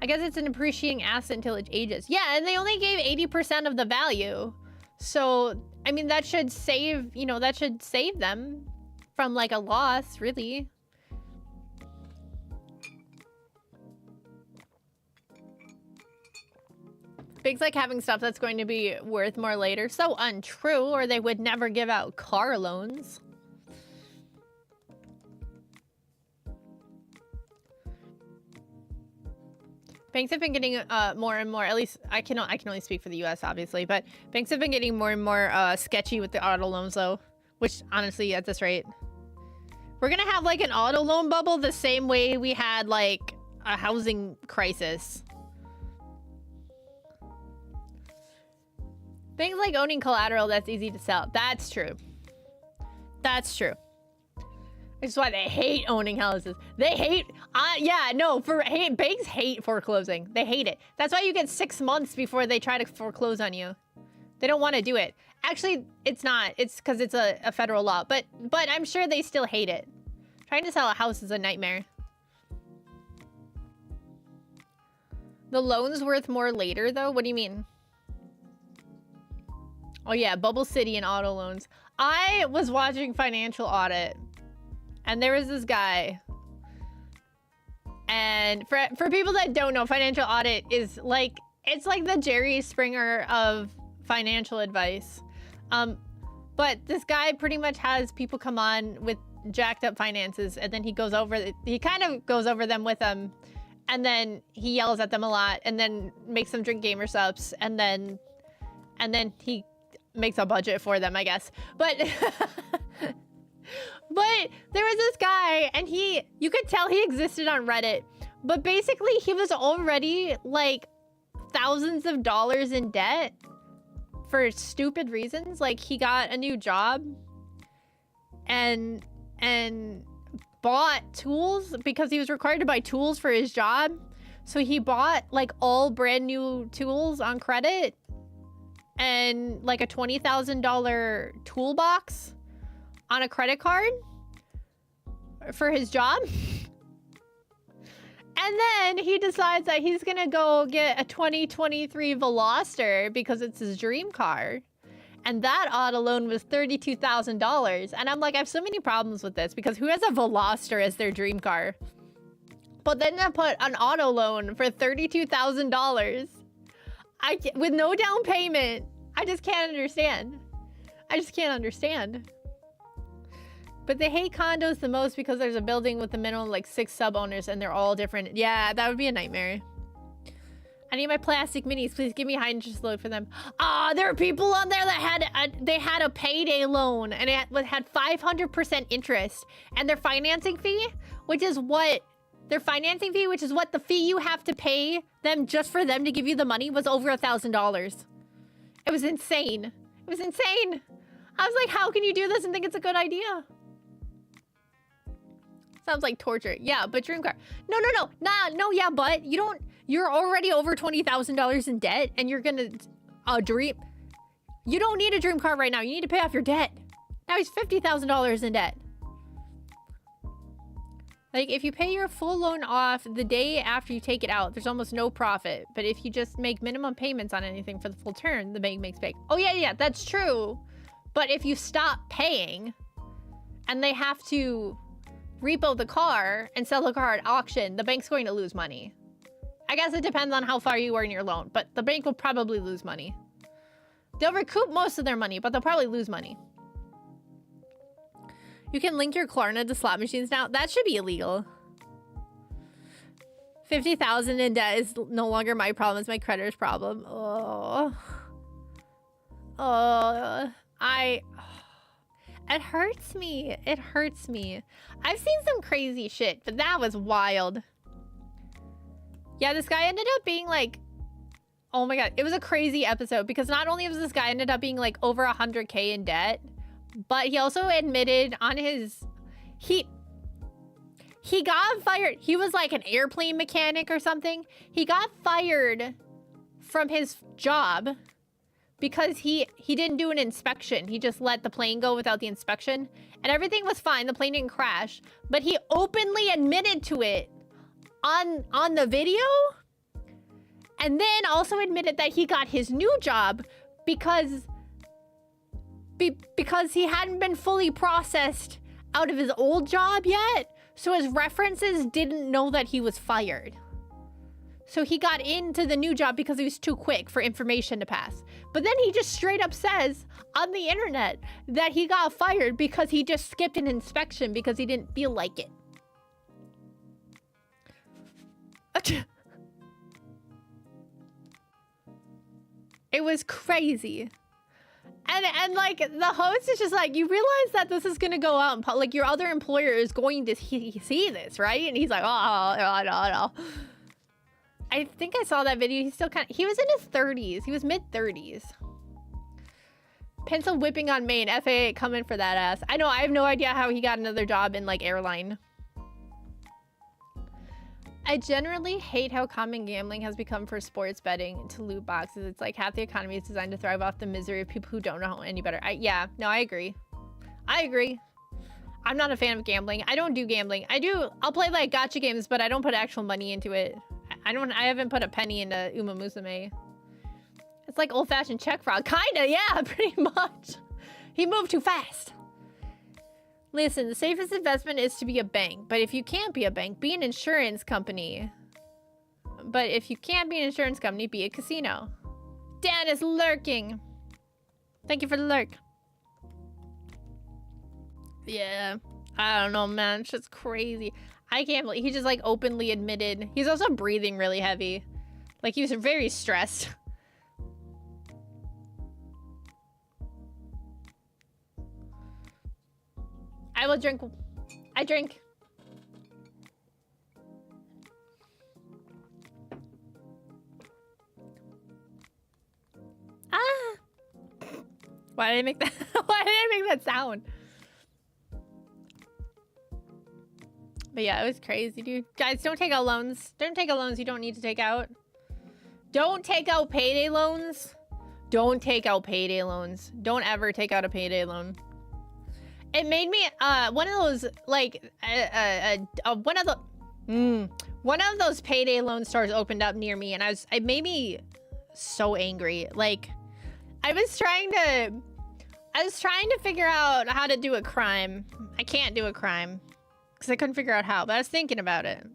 I guess it's an appreciating asset until it ages. Yeah, and they only gave 80% of the value. So, I mean, that should save, you know, that should save them from like a loss, really. Banks like having stuff that's going to be worth more later. So untrue, or they would never give out car loans. Banks have been getting more and more, at least I can only speak for the US, obviously, but banks have been getting more and more sketchy with the auto loans, though, which honestly, at this rate, we're gonna have like an auto loan bubble the same way we had like a housing crisis. Things like owning collateral that's easy to sell. That's true. That's true. Which is why they hate owning houses. They hate, yeah, no, banks hate foreclosing. They hate it. That's why you get 6 months before they try to foreclose on you. They don't want to do it. Actually, it's not. It's because it's a federal law. But I'm sure they still hate it. Trying to sell a house is a nightmare. The loan's worth more later, though? What do you mean? Oh, yeah, Bubble City and auto loans. I was watching Financial Audit. And there was this guy, and for people that don't know, Financial Audit is like, it's like the Jerry Springer of financial advice. But this guy pretty much has people come on with jacked up finances, and then he kind of goes over them with them, and then he yells at them a lot, and then makes them drink gamer subs, and then he makes a budget for them, I guess. But but there was this guy, and you could tell he existed on Reddit, but basically he was already like thousands of dollars in debt for stupid reasons. Like, he got a new job and bought tools because he was required to buy tools for his job. So he bought like all brand new tools on credit and like a $20,000 toolbox on a credit card for his job. And then he decides that he's gonna go get a 2023 Veloster because it's his dream car. And that auto loan was $32,000. And I'm like, I have so many problems with this, because who has a Veloster as their dream car? But then to put an auto loan for $32,000 with no down payment, I just can't understand. I just can't understand. But they hate condos the most because there's a building with a minimum like 6 sub-owners and they're all different. Yeah, that would be a nightmare. I need my plastic minis. Please give me high interest loan for them. Ah, there are people on there that had a payday loan and it had 500% interest. And their financing fee, which is what the fee you have to pay them just for them to give you the money, was over $1,000. It was insane. It was insane. I was like, how can you do this and think it's a good idea? Sounds like torture. Yeah, but dream car. No. No, yeah, but you're already over $20,000 in debt and you're gonna dream. You don't need a dream car right now. You need to pay off your debt. Now he's $50,000 in debt. Like, if you pay your full loan off the day after you take it out, there's almost no profit. But if you just make minimum payments on anything for the full term, the bank makes bank. Oh yeah, that's true. But if you stop paying and they have to repo the car and sell the car at auction, the bank's going to lose money. I guess it depends on how far you are in your loan, but the bank will probably lose money. They'll recoup most of their money, but they'll probably lose money. You can link your Klarna to slot machines now. That should be illegal. 50,000 in debt is no longer my problem. It's my creditor's problem. It hurts me. It hurts me. I've seen some crazy shit, but that was wild. Yeah, this guy ended up being like, oh my god, it was a crazy episode because not only was this guy ended up being like over 100K in debt, but he also admitted on his, he got fired. He was like an airplane mechanic or something. He got fired from his job because he didn't do an inspection. He just let the plane go without the inspection and everything was fine. The plane didn't crash, but he openly admitted to it on the video, and then also admitted that he got his new job because he hadn't been fully processed out of his old job yet. So his references didn't know that he was fired. So he got into the new job because he was too quick for information to pass. But then he just straight up says on the internet that he got fired because he just skipped an inspection because he didn't feel like it. It was crazy. And like the host is just like, you realize that this is gonna go out in public, like your other employer is going to see this, right? And he's like, oh no. I think I saw that video. He's still he was in his 30s. He was mid-30s. Pencil whipping on Maine. FAA coming for that ass. I know, I have no idea how he got another job in like airline. I generally hate how common gambling has become for sports betting to loot boxes. It's like half the economy is designed to thrive off the misery of people who don't know any better. Yeah, no, I agree. I agree. I'm not a fan of gambling. I don't do gambling. I'll play like gacha games, but I don't put actual money into it. I haven't put a penny into UMAMUSUME. It's like old-fashioned check fraud. Kinda, yeah, pretty much. He moved too fast. Listen, the safest investment is to be a bank. But if you can't be a bank, be an insurance company. But if you can't be an insurance company, be a casino. Dan is lurking. Thank you for the lurk. Yeah. I don't know, man. It's just crazy. I can't believe he just like openly admitted. He's also breathing really heavy. Like he was very stressed. I will drink. I drink. Ah! Why did I make that? Why did I make that sound? But yeah, it was crazy, dude. Guys, don't take out loans. Don't take out loans you don't need to take out. Don't take out payday loans. Don't take out payday loans. Don't ever take out a payday loan. It made me one of those like one of those payday loan stores opened up near me, and it made me so angry. Like I was trying to figure out how to do a crime. I can't do a crime because I couldn't figure out how, but I was thinking about it.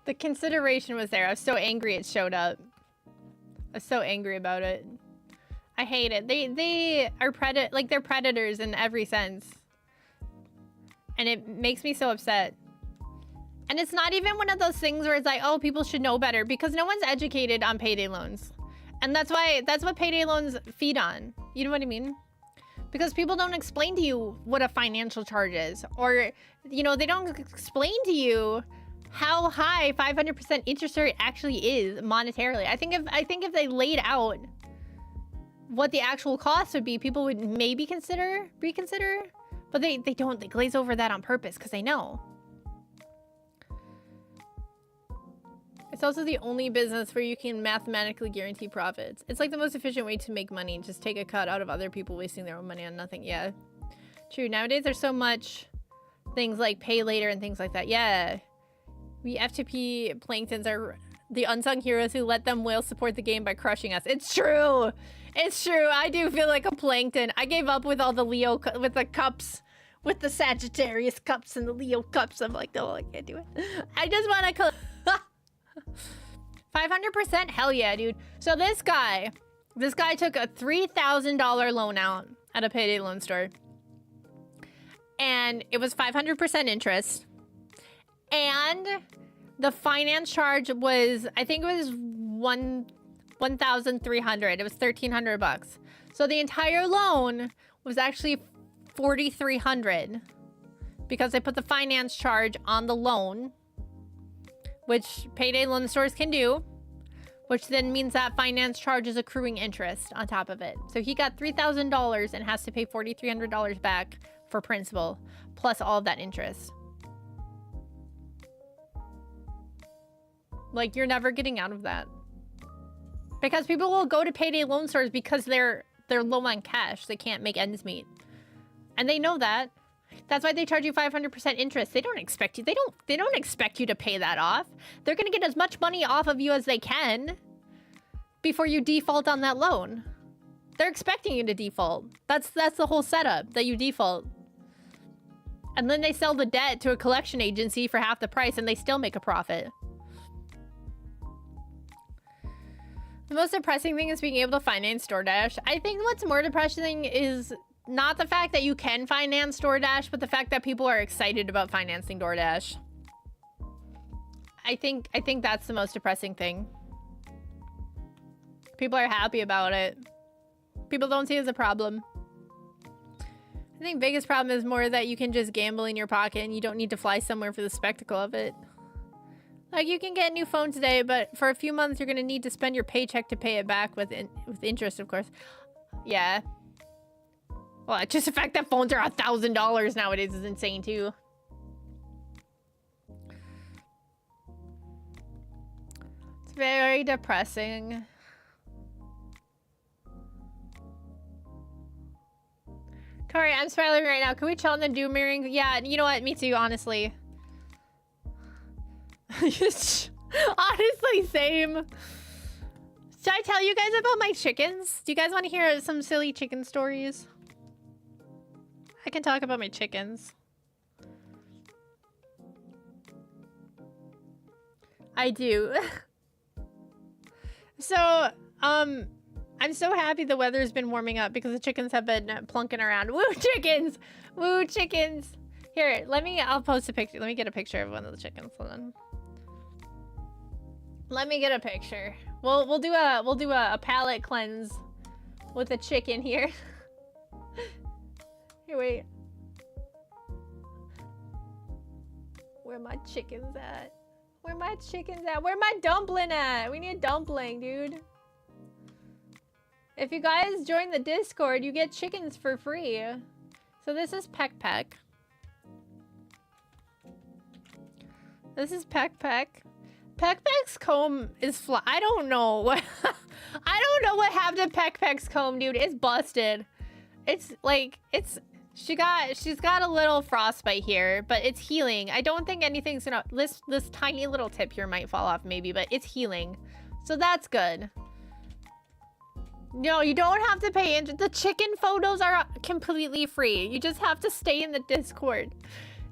The consideration was there. I was so angry it showed up. I was so angry about it. I hate it. They are they're predators in every sense. And it makes me so upset. And it's not even one of those things where it's like, oh, people should know better, because no one's educated on payday loans. And that's what payday loans feed on. You know what I mean? Because people don't explain to you what a financial charge is, or, you know, they don't explain to you how high 500% interest rate actually is monetarily. I think if they laid out what the actual cost would be, people would maybe reconsider, but they don't. They glaze over that on purpose because they know. It's also the only business where you can mathematically guarantee profits. It's like the most efficient way to make money. Just take a cut out of other people wasting their own money on nothing. Yeah, true. Nowadays there's so much things like pay later and things like that. Yeah. We FTP planktons are the unsung heroes who let them whales support the game by crushing us. It's true. It's true. I do feel like a plankton. I gave up with all the Leo, with the cups, with the Sagittarius cups and the Leo cups. I'm like, no, I can't do it. I just want to 500%? Hell yeah, dude. So this guy took a $3,000 loan out at a payday loan store. And it was 500% interest. And the finance charge was, I think it was $1,300. It was $1,300. So the entire loan was actually $4,300 because they put the finance charge on the loan, which payday loan stores can do, which then means that finance charge is accruing interest on top of it. So he got $3,000 and has to pay $4,300 back for principal plus all of that interest. Like, you're never getting out of that. Because people will go to payday loan stores because they're low on cash. They can't make ends meet. And they know that. That's why they charge you 500% interest. They don't expect you. They don't expect you to pay that off. They're going to get as much money off of you as they can before you default on that loan. They're expecting you to default. That's the whole setup, that you default. And then they sell the debt to a collection agency for half the price and they still make a profit. The most depressing thing is being able to finance DoorDash. I think what's more depressing is not the fact that you can finance DoorDash, but the fact that people are excited about financing DoorDash. I think that's the most depressing thing. People are happy about it. People don't see it as a problem. I think biggest problem is more that you can just gamble in your pocket and you don't need to fly somewhere for the spectacle of it. Like, you can get a new phone today, but for a few months you're gonna need to spend your paycheck to pay it back with interest, of course. Yeah. Well, just the fact that phones are $1,000 nowadays is insane too. It's very depressing. Tori, I'm smiling right now. Can we chill in the doom mirroring? Yeah, you know what? Me too, honestly. Honestly, same. Should I tell you guys about my chickens? Do you guys want to hear some silly chicken stories? I can talk about my chickens. I do. So, I I'm so happy the weather's been warming up because the chickens have been plunking around. Woo, chickens! Woo, chickens! Here, I'll post a picture. Let me get a picture of one of the chickens. Hold on. Let me get a picture. We'll do a palate cleanse with a chicken here. Here, wait. Where my chickens at? Where my chickens at? Where my dumpling at? We need a dumpling, dude. If you guys join the Discord, you get chickens for free. So this is Peck Peck. This is Peck Peck. Peck Peck's comb is flat. I don't know what I don't know what happened to Peck Peck's comb, dude. It's busted. It's like she's got a little frostbite here, but it's healing. I don't think anything's gonna this tiny little tip here might fall off maybe, but it's healing. So that's good. No, you don't have to pay. The chicken photos are completely free. You just have to stay in the Discord.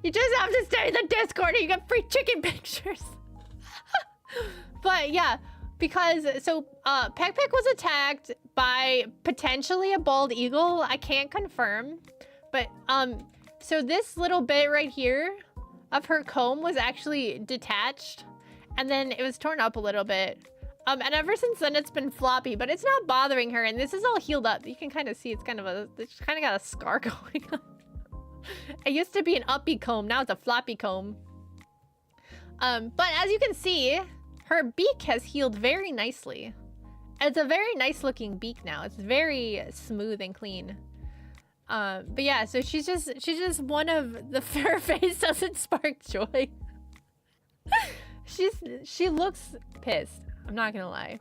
You just have to stay in the Discord and you get free chicken pictures. But yeah, because Peck Peck was attacked by potentially a bald eagle. I can't confirm, but so this little bit right here of her comb was actually detached, and then it was torn up a little bit. And ever since then it's been floppy, but it's not bothering her, and this is all healed up. You can kind of see it's kind of got a scar going on. It used to be an uppy comb, now it's a floppy comb. But as you can see, her beak has healed very nicely. It's a very nice looking beak now. It's very smooth and clean. But yeah, so she's just one of her face doesn't spark joy. She looks pissed. I'm not gonna lie.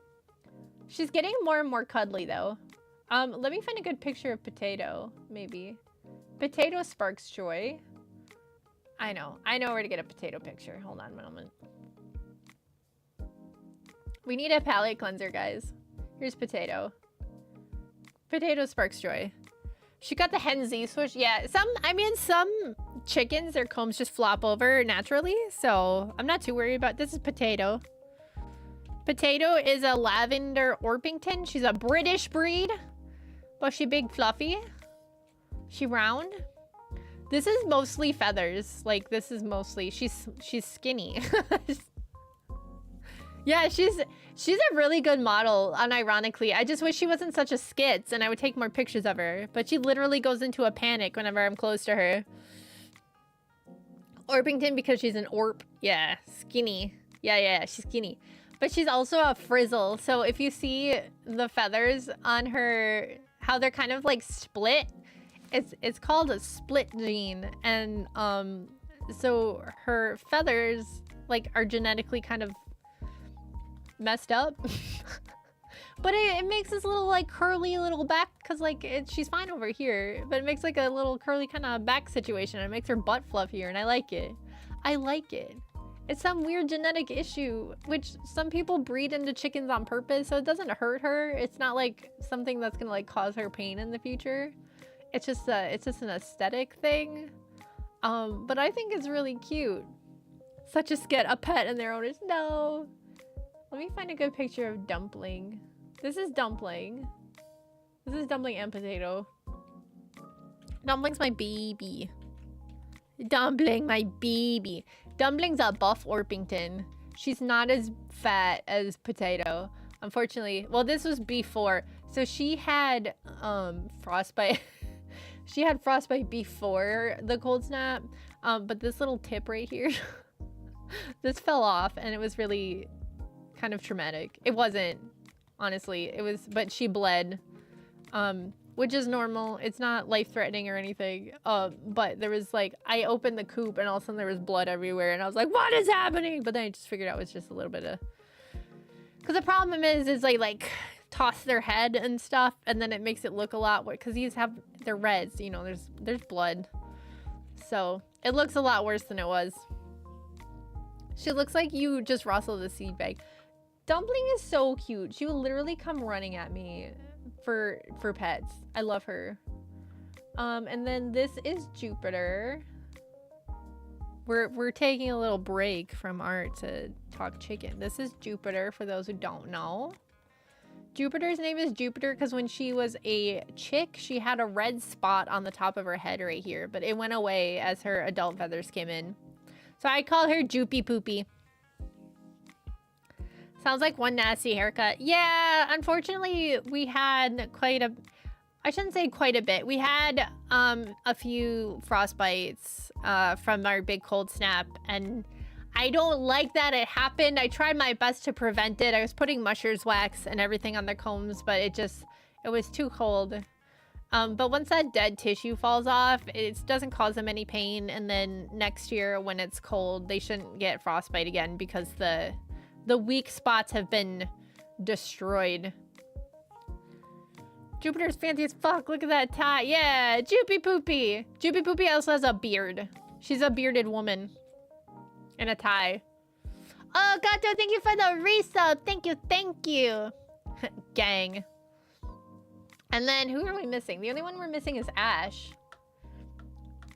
She's getting more and more cuddly though. Let me find a good picture of Potato, maybe. Potato sparks joy. I know where to get a potato picture. Hold on a moment. We need a palate cleanser, guys. Here's Potato. Potato sparks joy. She got the hen Z switch. Yeah, some chickens, their combs just flop over naturally, so I'm not too worried about this. Is Potato. Potato is a lavender Orpington. She's a British breed, but she big fluffy. She round. This is mostly feathers. Like this is mostly she's skinny. Yeah, she's a really good model, unironically. I just wish she wasn't such a skits and I would take more pictures of her. But she literally goes into a panic whenever I'm close to her. Orpington because she's an orp. Yeah, skinny. Yeah, she's skinny. But she's also a frizzle. So if you see the feathers on her, how they're kind of like split, it's called a split gene. And so her feathers like are genetically kind of messed up. But it makes this little like curly little back, because like she's fine over here, but it makes like a little curly kind of back situation. It makes her butt fluffier, and I like it. It's some weird genetic issue, which some people breed into chickens on purpose, so it doesn't hurt her. It's not like something that's gonna like cause her pain in the future. It's just an aesthetic thing. But I think it's really cute. Such a skit, a pet and their owners. No. Let me find a good picture of Dumpling. This is Dumpling. This is Dumpling and Potato. Dumpling's my baby. Dumpling, my baby. Dumpling's a buff Orpington. She's not as fat as Potato, unfortunately. Well, this was before. So she had frostbite. She had frostbite before the cold snap. But this little tip right here, this fell off, and it was really kind of traumatic. It wasn't, honestly. It was, but she bled, which is normal. It's not life-threatening or anything. But there was like, I opened the coop and all of a sudden there was blood everywhere, and I was like, what is happening? But then I just figured out it was just a little bit of, because the problem is they like toss their head and stuff, and then it makes it look a lot worse, because these have, they're reds, you know, there's blood, so it looks a lot worse than it was. She looks like you just rustled a seed bag. Dumpling is so cute. She will literally come running at me for pets. I love her. And then this is Jupiter. We're taking a little break from art to talk chicken. This is Jupiter, for those who don't know. Jupiter's name is Jupiter because when she was a chick, she had a red spot on the top of her head right here, but it went away as her adult feathers came in. So I call her Joopy Poopy. Sounds like one nasty haircut. Yeah, unfortunately, we had quite a... I shouldn't say quite a bit. We had a few frostbites from our big cold snap, and I don't like that it happened. I tried my best to prevent it. I was putting musher's wax and everything on the combs, but it was too cold. But once that dead tissue falls off, it doesn't cause them any pain, and then next year when it's cold, they shouldn't get frostbite again because the weak spots have been destroyed. Jupiter's fancy as fuck. Look at that tie. Yeah, Joopy Poopy. Joopy Poopy also has a beard. She's a bearded woman. In a tie. Oh, Gato, thank you for the resub. Thank you, thank you. Gang. And then, who are we missing? The only one we're missing is Ash.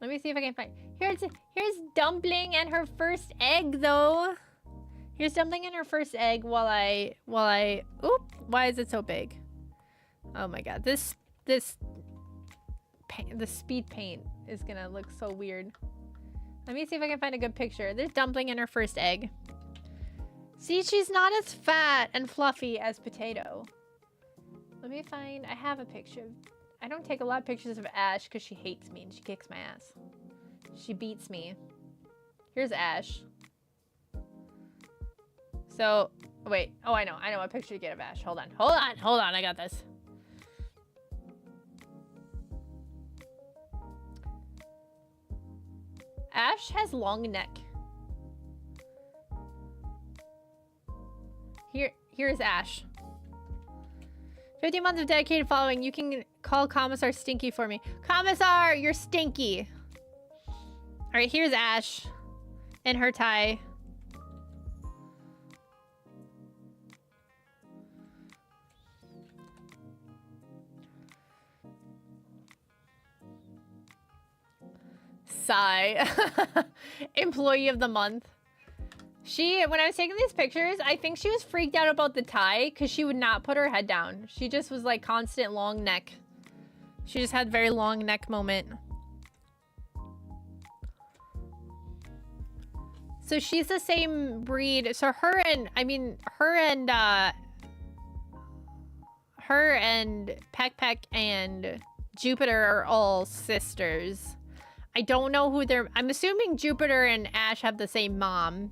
Let me see if I can find... Here's Dumpling and her first egg, though. Here's Dumpling and her first egg while I... Oop! Why is it so big? Oh my god. The speed paint is gonna look so weird. Let me see if I can find a good picture. There's Dumpling and her first egg. See, she's not as fat and fluffy as Potato. Let me find... I have a picture. I don't take a lot of pictures of Ash because she hates me and she kicks my ass. She beats me. Here's Ash. So, wait. Oh, I know what picture to get of Ash. Hold on. I got this. Ash has long neck. Here's Ash. 50 months of dedicated following. You can call Commissar Stinky for me. Commissar, you're stinky. All right, here's Ash in her tie. Sigh. Employee of the month. When I was taking these pictures, I think she was freaked out about the tie because she would not put her head down. She just was like constant long neck. She just had very long neck moment. So she's the same breed. So her and Peck Peck and Jupiter are all sisters. I don't know who they're... I'm assuming Jupiter and Ash have the same mom.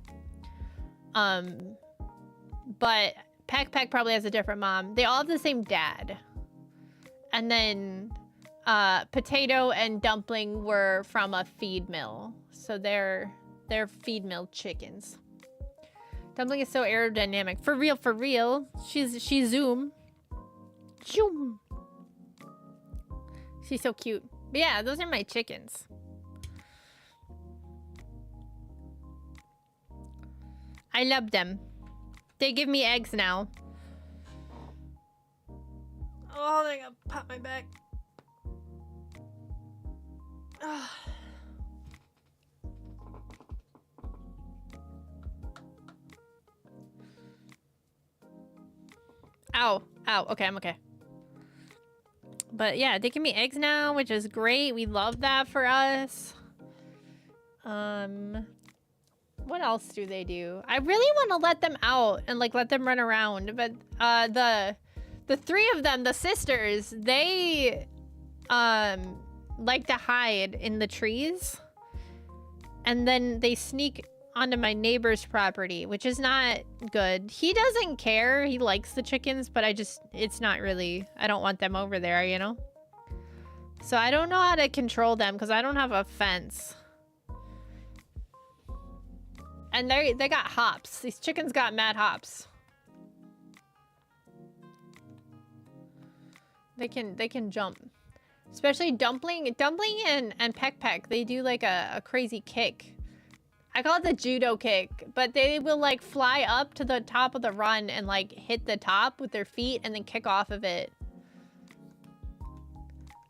But Peck probably has a different mom. They all have the same dad. And then Potato and Dumpling were from a feed mill. So they're feed mill chickens. Dumpling is so aerodynamic. For real. She's Zoom. Zoom. She's so cute. But yeah, those are my chickens. I love them. They give me eggs now. Oh, they're gonna pop my back. Ugh. Ow. Okay, I'm okay. But yeah, they give me eggs now, which is great. We love that for us. What else do they do? I really want to let them out and like let them run around, but the three of them, the sisters, they like to hide in the trees, and then they sneak onto my neighbor's property, which is not good. He doesn't care. He likes the chickens, but it's not really, I don't want them over there, you know? So I don't know how to control them because I don't have a fence. And they got hops. These chickens got mad hops. They can jump. Especially Dumpling and Peck. They do like a crazy kick. I call it the judo kick, but they will like fly up to the top of the run and like hit the top with their feet and then kick off of it.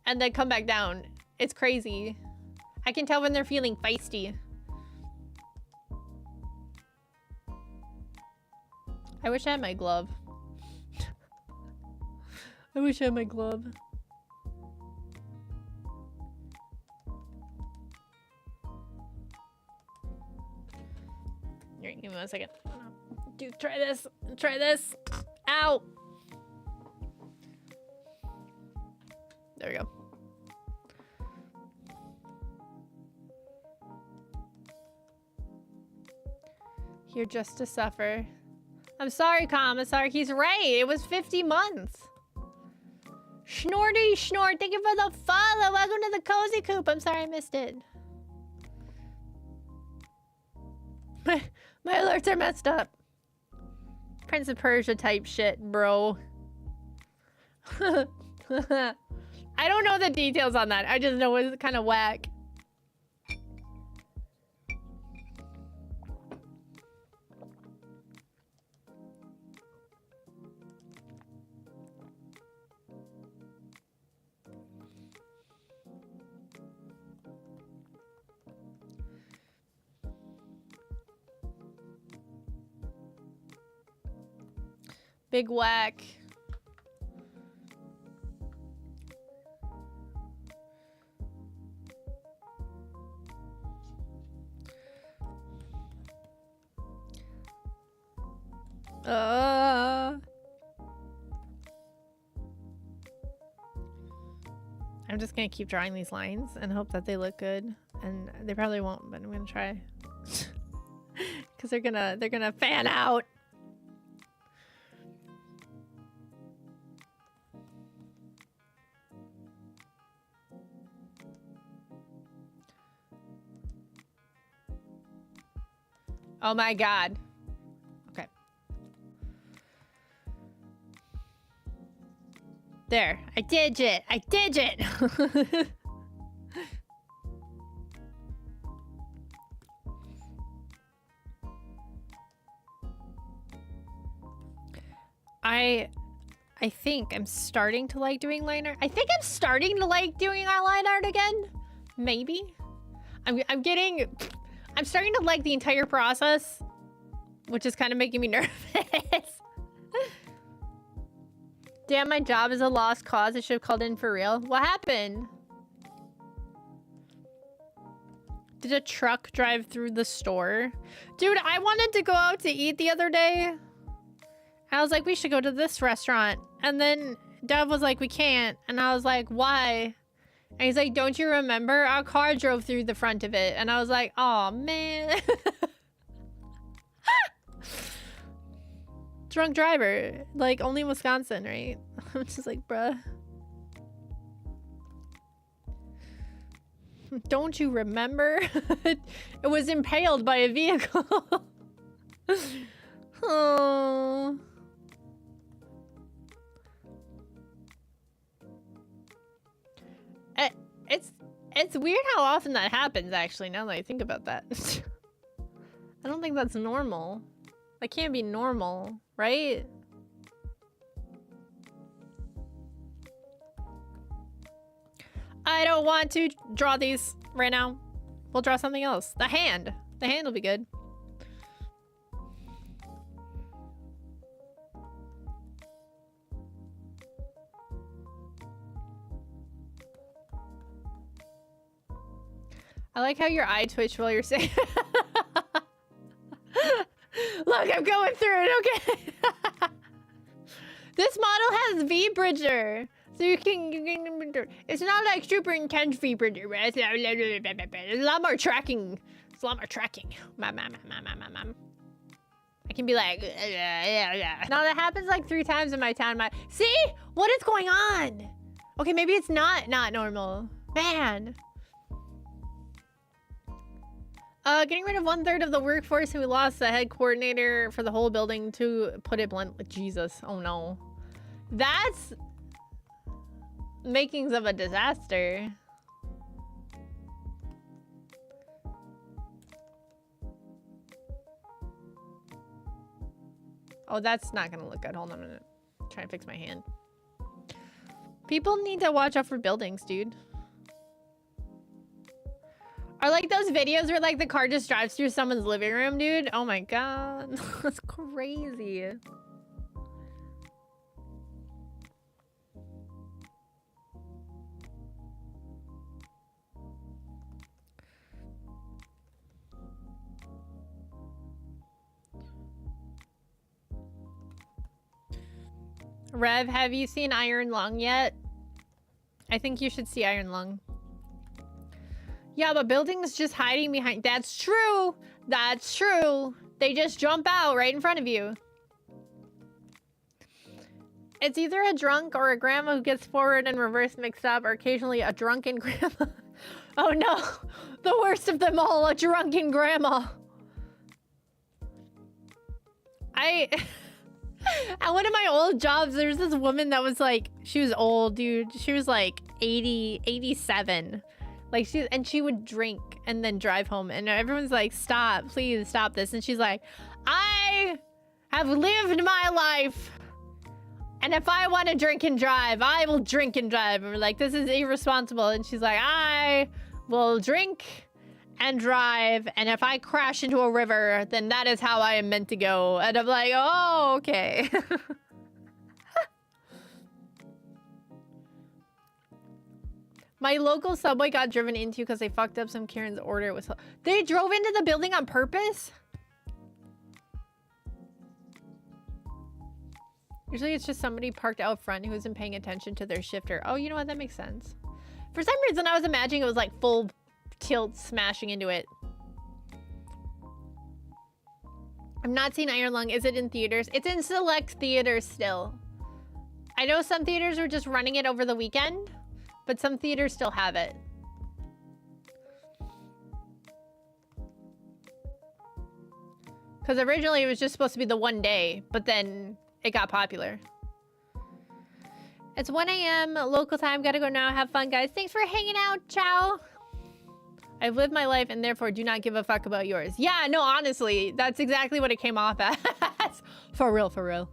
And then come back down. It's crazy. I can tell when they're feeling feisty. I wish I had my glove. I wish I had my glove. Here, give me 1 second. Dude, try this. Try this. Ow. There we go. Here just to suffer. I'm sorry, Commissar. He's right. It was 50 months. Schnorty Schnort, thank you for the follow. Welcome to the Cozy Coop. I'm sorry I missed it. My alerts are messed up. Prince of Persia type shit, bro. I don't know the details on that. I just know it's kind of whack. Big whack. I'm just gonna keep drawing these lines and hope that they look good. And they probably won't, but I'm gonna try. Cause they're gonna fan out. Oh my god. Okay. There. I did it. I did it. I think I'm starting to like doing line art. I think I'm starting to like doing our line art again. Maybe. I'm starting to like the entire process, which is kind of making me nervous. Damn, my job is a lost cause. I should have called in for real. What happened? Did a truck drive through the store? Dude, I wanted to go out to eat the other day. I was like, we should go to this restaurant. And then Dev was like, we can't. And I was like, why? And he's like, don't you remember? Our car drove through the front of it. And I was like, oh, man. Drunk driver. Like, only Wisconsin, right? I'm just like, bruh. Don't you remember? It was impaled by a vehicle. Oh. It's weird how often that happens, actually, now that I think about that. I don't think that's normal. That can't be normal, right? I don't want to draw these right now. We'll draw something else. The hand. The hand will be good. I like how your eye twitched while you're saying. Look, I'm going through it, okay? This model has V-Bridger. So you can it's not like super intense V-Bridger, right? It's a lot more tracking. It's a lot more tracking. I can be like, yeah. Now that happens like 3 times in my town. See? What is going on? Okay, maybe it's not normal. Man. Getting rid of 1/3 of the workforce who lost the head coordinator for the whole building, to put it bluntly. Jesus, oh no. That's makings of a disaster. Oh, that's not gonna look good. Hold on a minute. Try and fix my hand. People need to watch out for buildings, dude. Are like those videos where like the car just drives through someone's living room, dude? Oh my god. That's crazy. Rev, have you seen Iron Lung yet? I think you should see Iron Lung. Yeah, but buildings just hiding behind... That's true! That's true! They just jump out right in front of you. It's either a drunk or a grandma who gets forward and reverse mixed up, or occasionally a drunken grandma. Oh no! The worst of them all, a drunken grandma! At one of my old jobs, there's this woman that was like, she was old, dude. She was like 80, 87. Like she would drink and then drive home. And everyone's like, stop, please stop this. And she's like, I have lived my life. And if I want to drink and drive, I will drink and drive. And we're like, this is irresponsible. And she's like, I will drink and drive, and if I crash into a river, then that is how I am meant to go. And I'm like, oh, okay. My local subway got driven into because they fucked up some Karen's order. They drove into the building on purpose? Usually it's just somebody parked out front who isn't paying attention to their shifter. Oh, you know what? That makes sense. For some reason, I was imagining it was like full tilt smashing into it. I've not seen Iron Lung. Is it in theaters? It's in select theaters still. I know some theaters were just running it over the weekend, but some theaters still have it. Because originally it was just supposed to be the one day, but then it got popular. It's 1 a.m. local time. Gotta go now. Have fun, guys. Thanks for hanging out. Ciao. I've lived my life and therefore do not give a fuck about yours. Yeah, no, honestly, that's exactly what it came off as. For real, for real.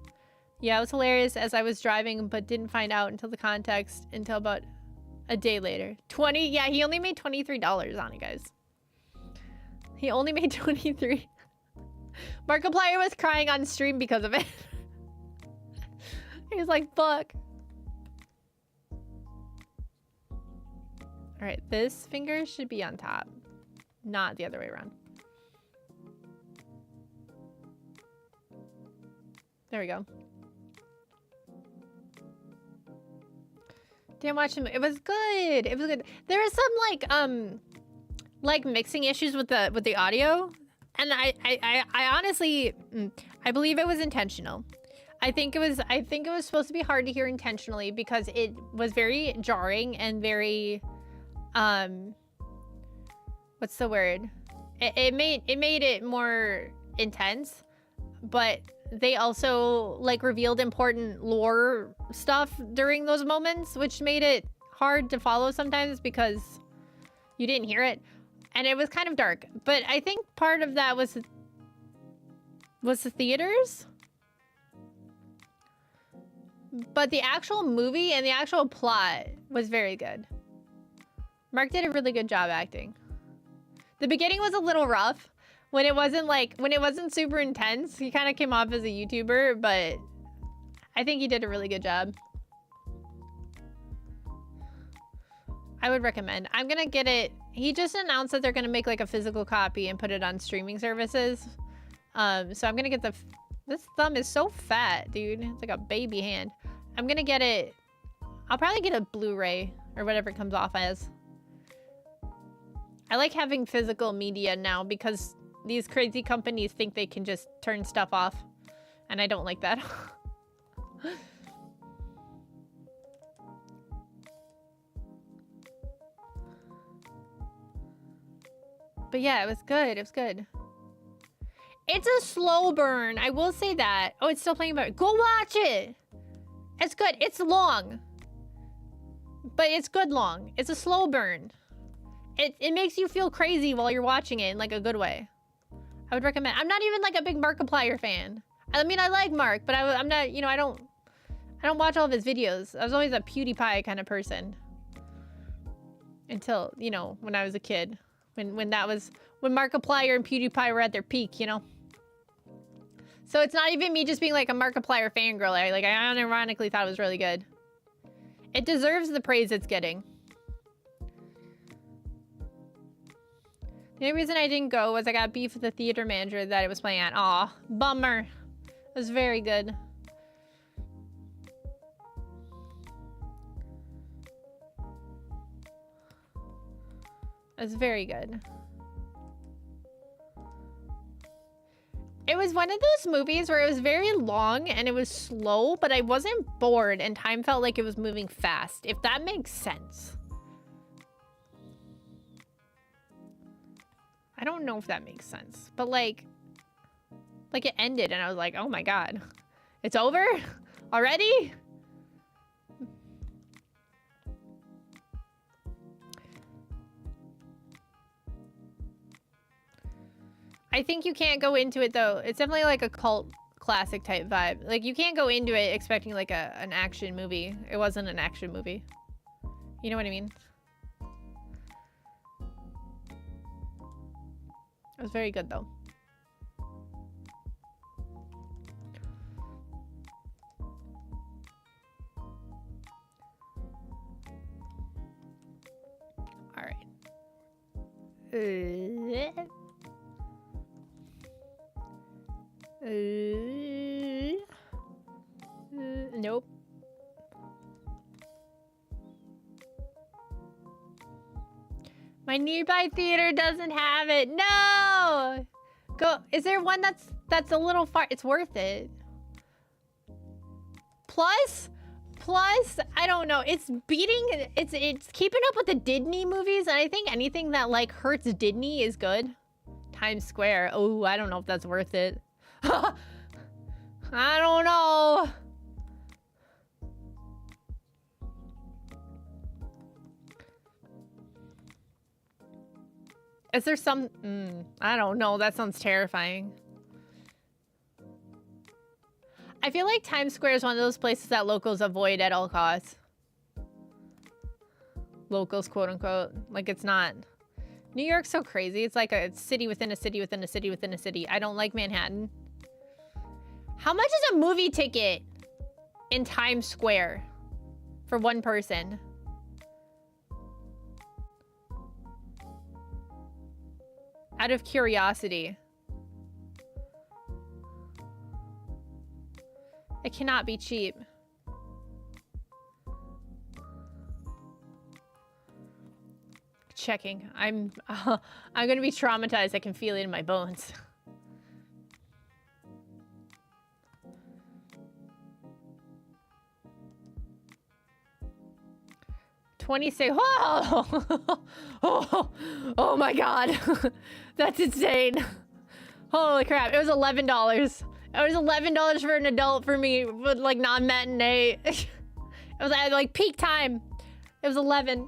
Yeah, it was hilarious as I was driving, but didn't find out until the context until about a day later. Yeah, he only made $23 on it, guys. He only made 23. Markiplier was crying on stream because of it. He was like, fuck. All right, this finger should be on top, not the other way around. There we go. Didn't watch him. It was good. It was good. There was some like mixing issues with the audio, and I honestly, I believe it was intentional. I think it was supposed to be hard to hear intentionally because it was very jarring and very what's the word? It made it more intense, but they also like revealed important lore stuff during those moments, which made it hard to follow sometimes because you didn't hear it, and it was kind of dark. But I think part of that was the theaters. But the actual movie and the actual plot was very good. Mark did a really good job acting. The beginning was a little rough. When it wasn't super intense, he kind of came off as a YouTuber, but I think he did a really good job. I would recommend. I'm gonna get it. He just announced that they're gonna make like a physical copy and put it on streaming services. So I'm gonna get this thumb is so fat, dude. It's like a baby hand. I'm gonna get it. I'll probably get a Blu-ray or whatever it comes off as. I like having physical media now because these crazy companies think they can just turn stuff off. And I don't like that. But yeah, it was good. It was good. It's a slow burn. I will say that. Oh, it's still playing about it. Go watch it. It's good. It's long. But it's good long. It's a slow burn. It makes you feel crazy while you're watching it in like a good way. I would recommend. I'm not even like a big Markiplier fan. I mean, I like Mark, but I'm not, you know, I don't watch all of his videos. I was always a PewDiePie kind of person. Until, you know, when I was a kid. When Markiplier and PewDiePie were at their peak, you know? So it's not even me just being like a Markiplier fangirl. I unironically thought it was really good. It deserves the praise it's getting. The only reason I didn't go was I got beef with the theater manager that it was playing at. Aw, bummer. It was very good. It's very good. It was one of those movies where it was very long and it was slow, but I wasn't bored and time felt like it was moving fast, if that makes sense. I don't know if that makes sense, but like it ended and I was like, oh my God, it's over already? I think you can't go into it though. It's definitely like a cult classic type vibe. Like you can't go into it expecting like an action movie. It wasn't an action movie. You know what I mean? It was very good though. All right. Nope. My nearby theater doesn't have it. No! Go. Is there one that's a little far? It's worth it. Plus, I don't know. It's beating. It's keeping up with the Disney movies, and I think anything that like hurts Disney is good. Times Square. Oh, I don't know if that's worth it. I don't know. Is there some... I don't know. That sounds terrifying. I feel like Times Square is one of those places that locals avoid at all costs. Locals, quote unquote. Like, it's not... New York's so crazy. It's like a city within a city within a city within a city. I don't like Manhattan. How much is a movie ticket in Times Square for one person? Out of curiosity. It cannot be cheap. Checking. I'm gonna be traumatized. I can feel it in my bones. $26. Whoa! Oh my God. That's insane. Holy crap. It was $11. It was $11 for an adult for me with like non-matinee. It was at like peak time. It was 11.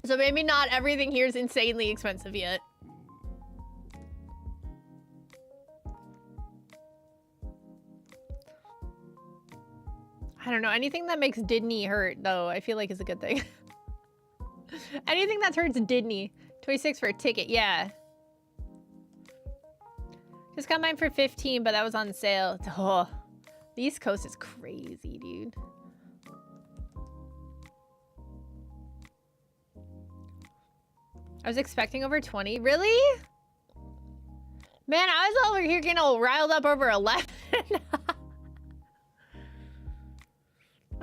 So maybe not everything here is insanely expensive yet. I don't know. Anything that makes Disney hurt, though, I feel like is a good thing. Anything that hurts Disney. 26 for a ticket, yeah. Just got mine for 15, but that was on sale. Oh, the East Coast is crazy, dude. I was expecting over 20. Really? Man, I was over here getting all riled up over 11.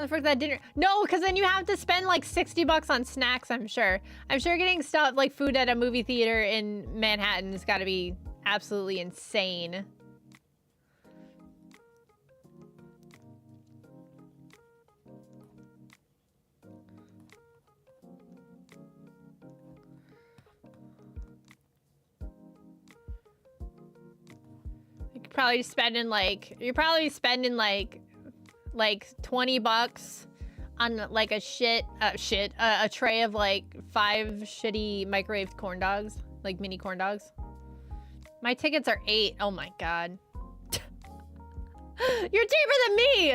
For that dinner. No, because then you have to spend like 60 bucks on snacks, I'm sure. I'm sure getting stuff like food at a movie theater in Manhattan has got to be absolutely insane. You're probably spending like 20 bucks on like a tray of like 5 shitty microwaved corn dogs, like mini corn dogs. My tickets are $8. Oh my God. You're cheaper than me.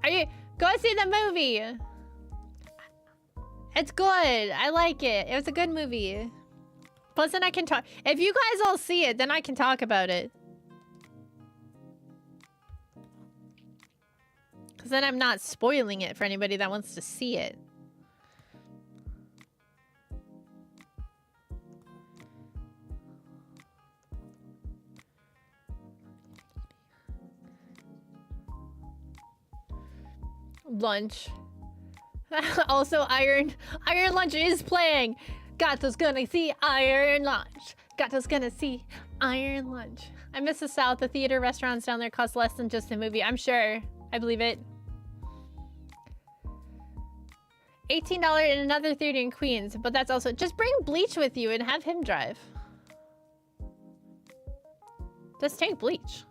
Are you go see the movie? It's good. I like it. It was a good movie. Plus then I can talk. If you guys all see it, then I can talk about it. Because then I'm not spoiling it for anybody that wants to see it. Lunch. Also, Iron Lunch is playing. Gato's gonna see Iron Lunch. Gato's gonna see Iron Lunch. I miss the South. The theater restaurants down there cost less than just a movie. I'm sure. I believe it. $18 in another theater in Queens, but that's also... Just bring Bleach with you and have him drive. Just take Bleach.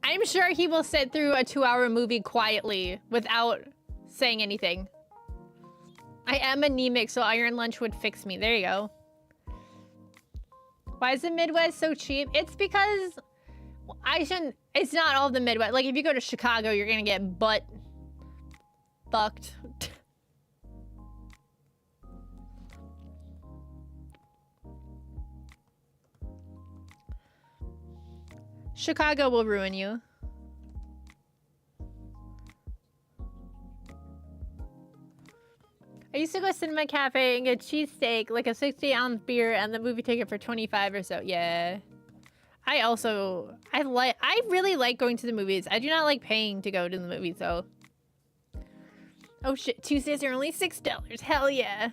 I'm sure he will sit through a 2-hour movie quietly without saying anything. I am anemic, so Iron Lunch would fix me. There you go. Why is the Midwest so cheap? It's because I shouldn't... It's not all the Midwest. Like, if you go to Chicago, you're gonna get butt fucked. Chicago will ruin you. I used to go to Cinema Cafe and get cheesesteak, like a 60-ounce beer, and the movie ticket for 25 or so. Yeah. I really like going to the movies. I do not like paying to go to the movies, though. Oh shit, Tuesdays are only $6. Hell yeah.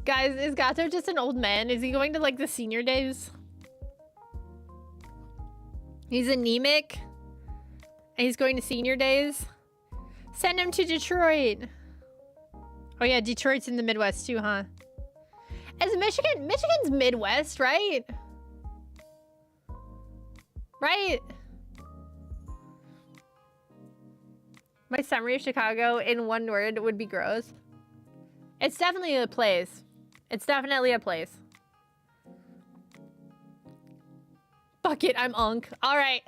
Guys, is Gato just an old man? Is he going to, like, the senior days? He's anemic. And he's going to senior days. Send him to Detroit. Oh yeah, Detroit's in the Midwest too, huh? Is Michigan's Midwest, right? Right? My summary of Chicago in one word would be gross. It's definitely a place. It's definitely a place. Fuck it, I'm unk. All right.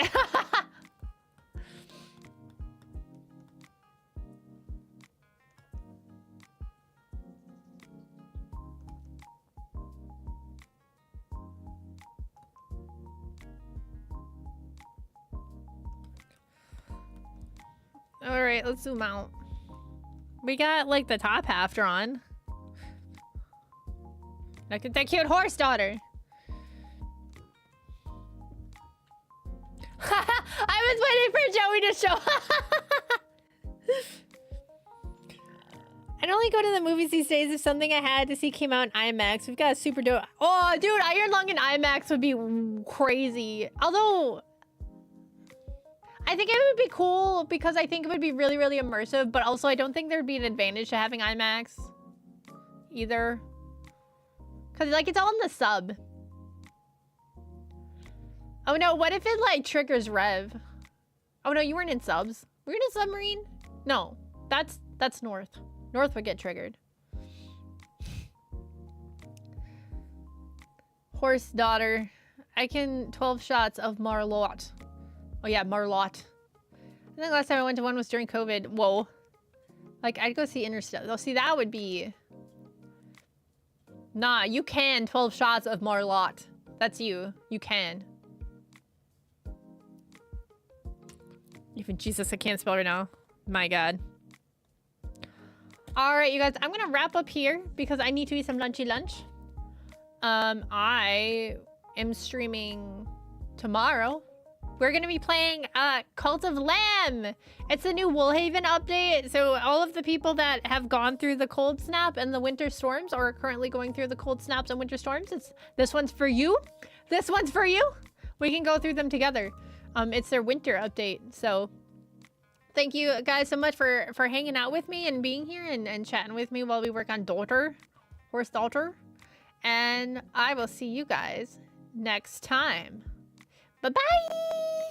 All right, let's zoom out. We got like the top half drawn. Look at that cute horse daughter. I was waiting for Joey to show. I'd only go to the movies these days if something I had to see came out in IMAX. We've got a super dope. Oh, dude, Iron Lung in IMAX would be crazy. Although, I think it would be cool because I think it would be really, really immersive. But also, I don't think there'd be an advantage to having IMAX either. Because, like, it's all in the sub. Oh, no. What if it, like, triggers Rev? Oh, no. You weren't in subs. Were you in a submarine? No. That's North. North would get triggered. Horse daughter. I can 12 shots of Marlot. Oh, yeah. Marlot. I think last time I went to one was during COVID. Whoa. Like, I'd go see Interstellar. Oh, see, that would be... Nah, you can 12 shots of Marlot. That's you. You can. Even Jesus, I can't spell right now. My God. All right, you guys. I'm going to wrap up here because I need to eat some lunchy lunch. I am streaming tomorrow. We're going to be playing Cult of Lamb. It's a new Woolhaven update. So all of the people that have gone through the cold snap and the winter storms or are currently going through the cold snaps and winter storms, this one's for you. This one's for you. We can go through them together. It's their winter update. So thank you guys so much for hanging out with me and being here and chatting with me while we work on Horse Daughter. And I will see you guys next time. Bye-bye!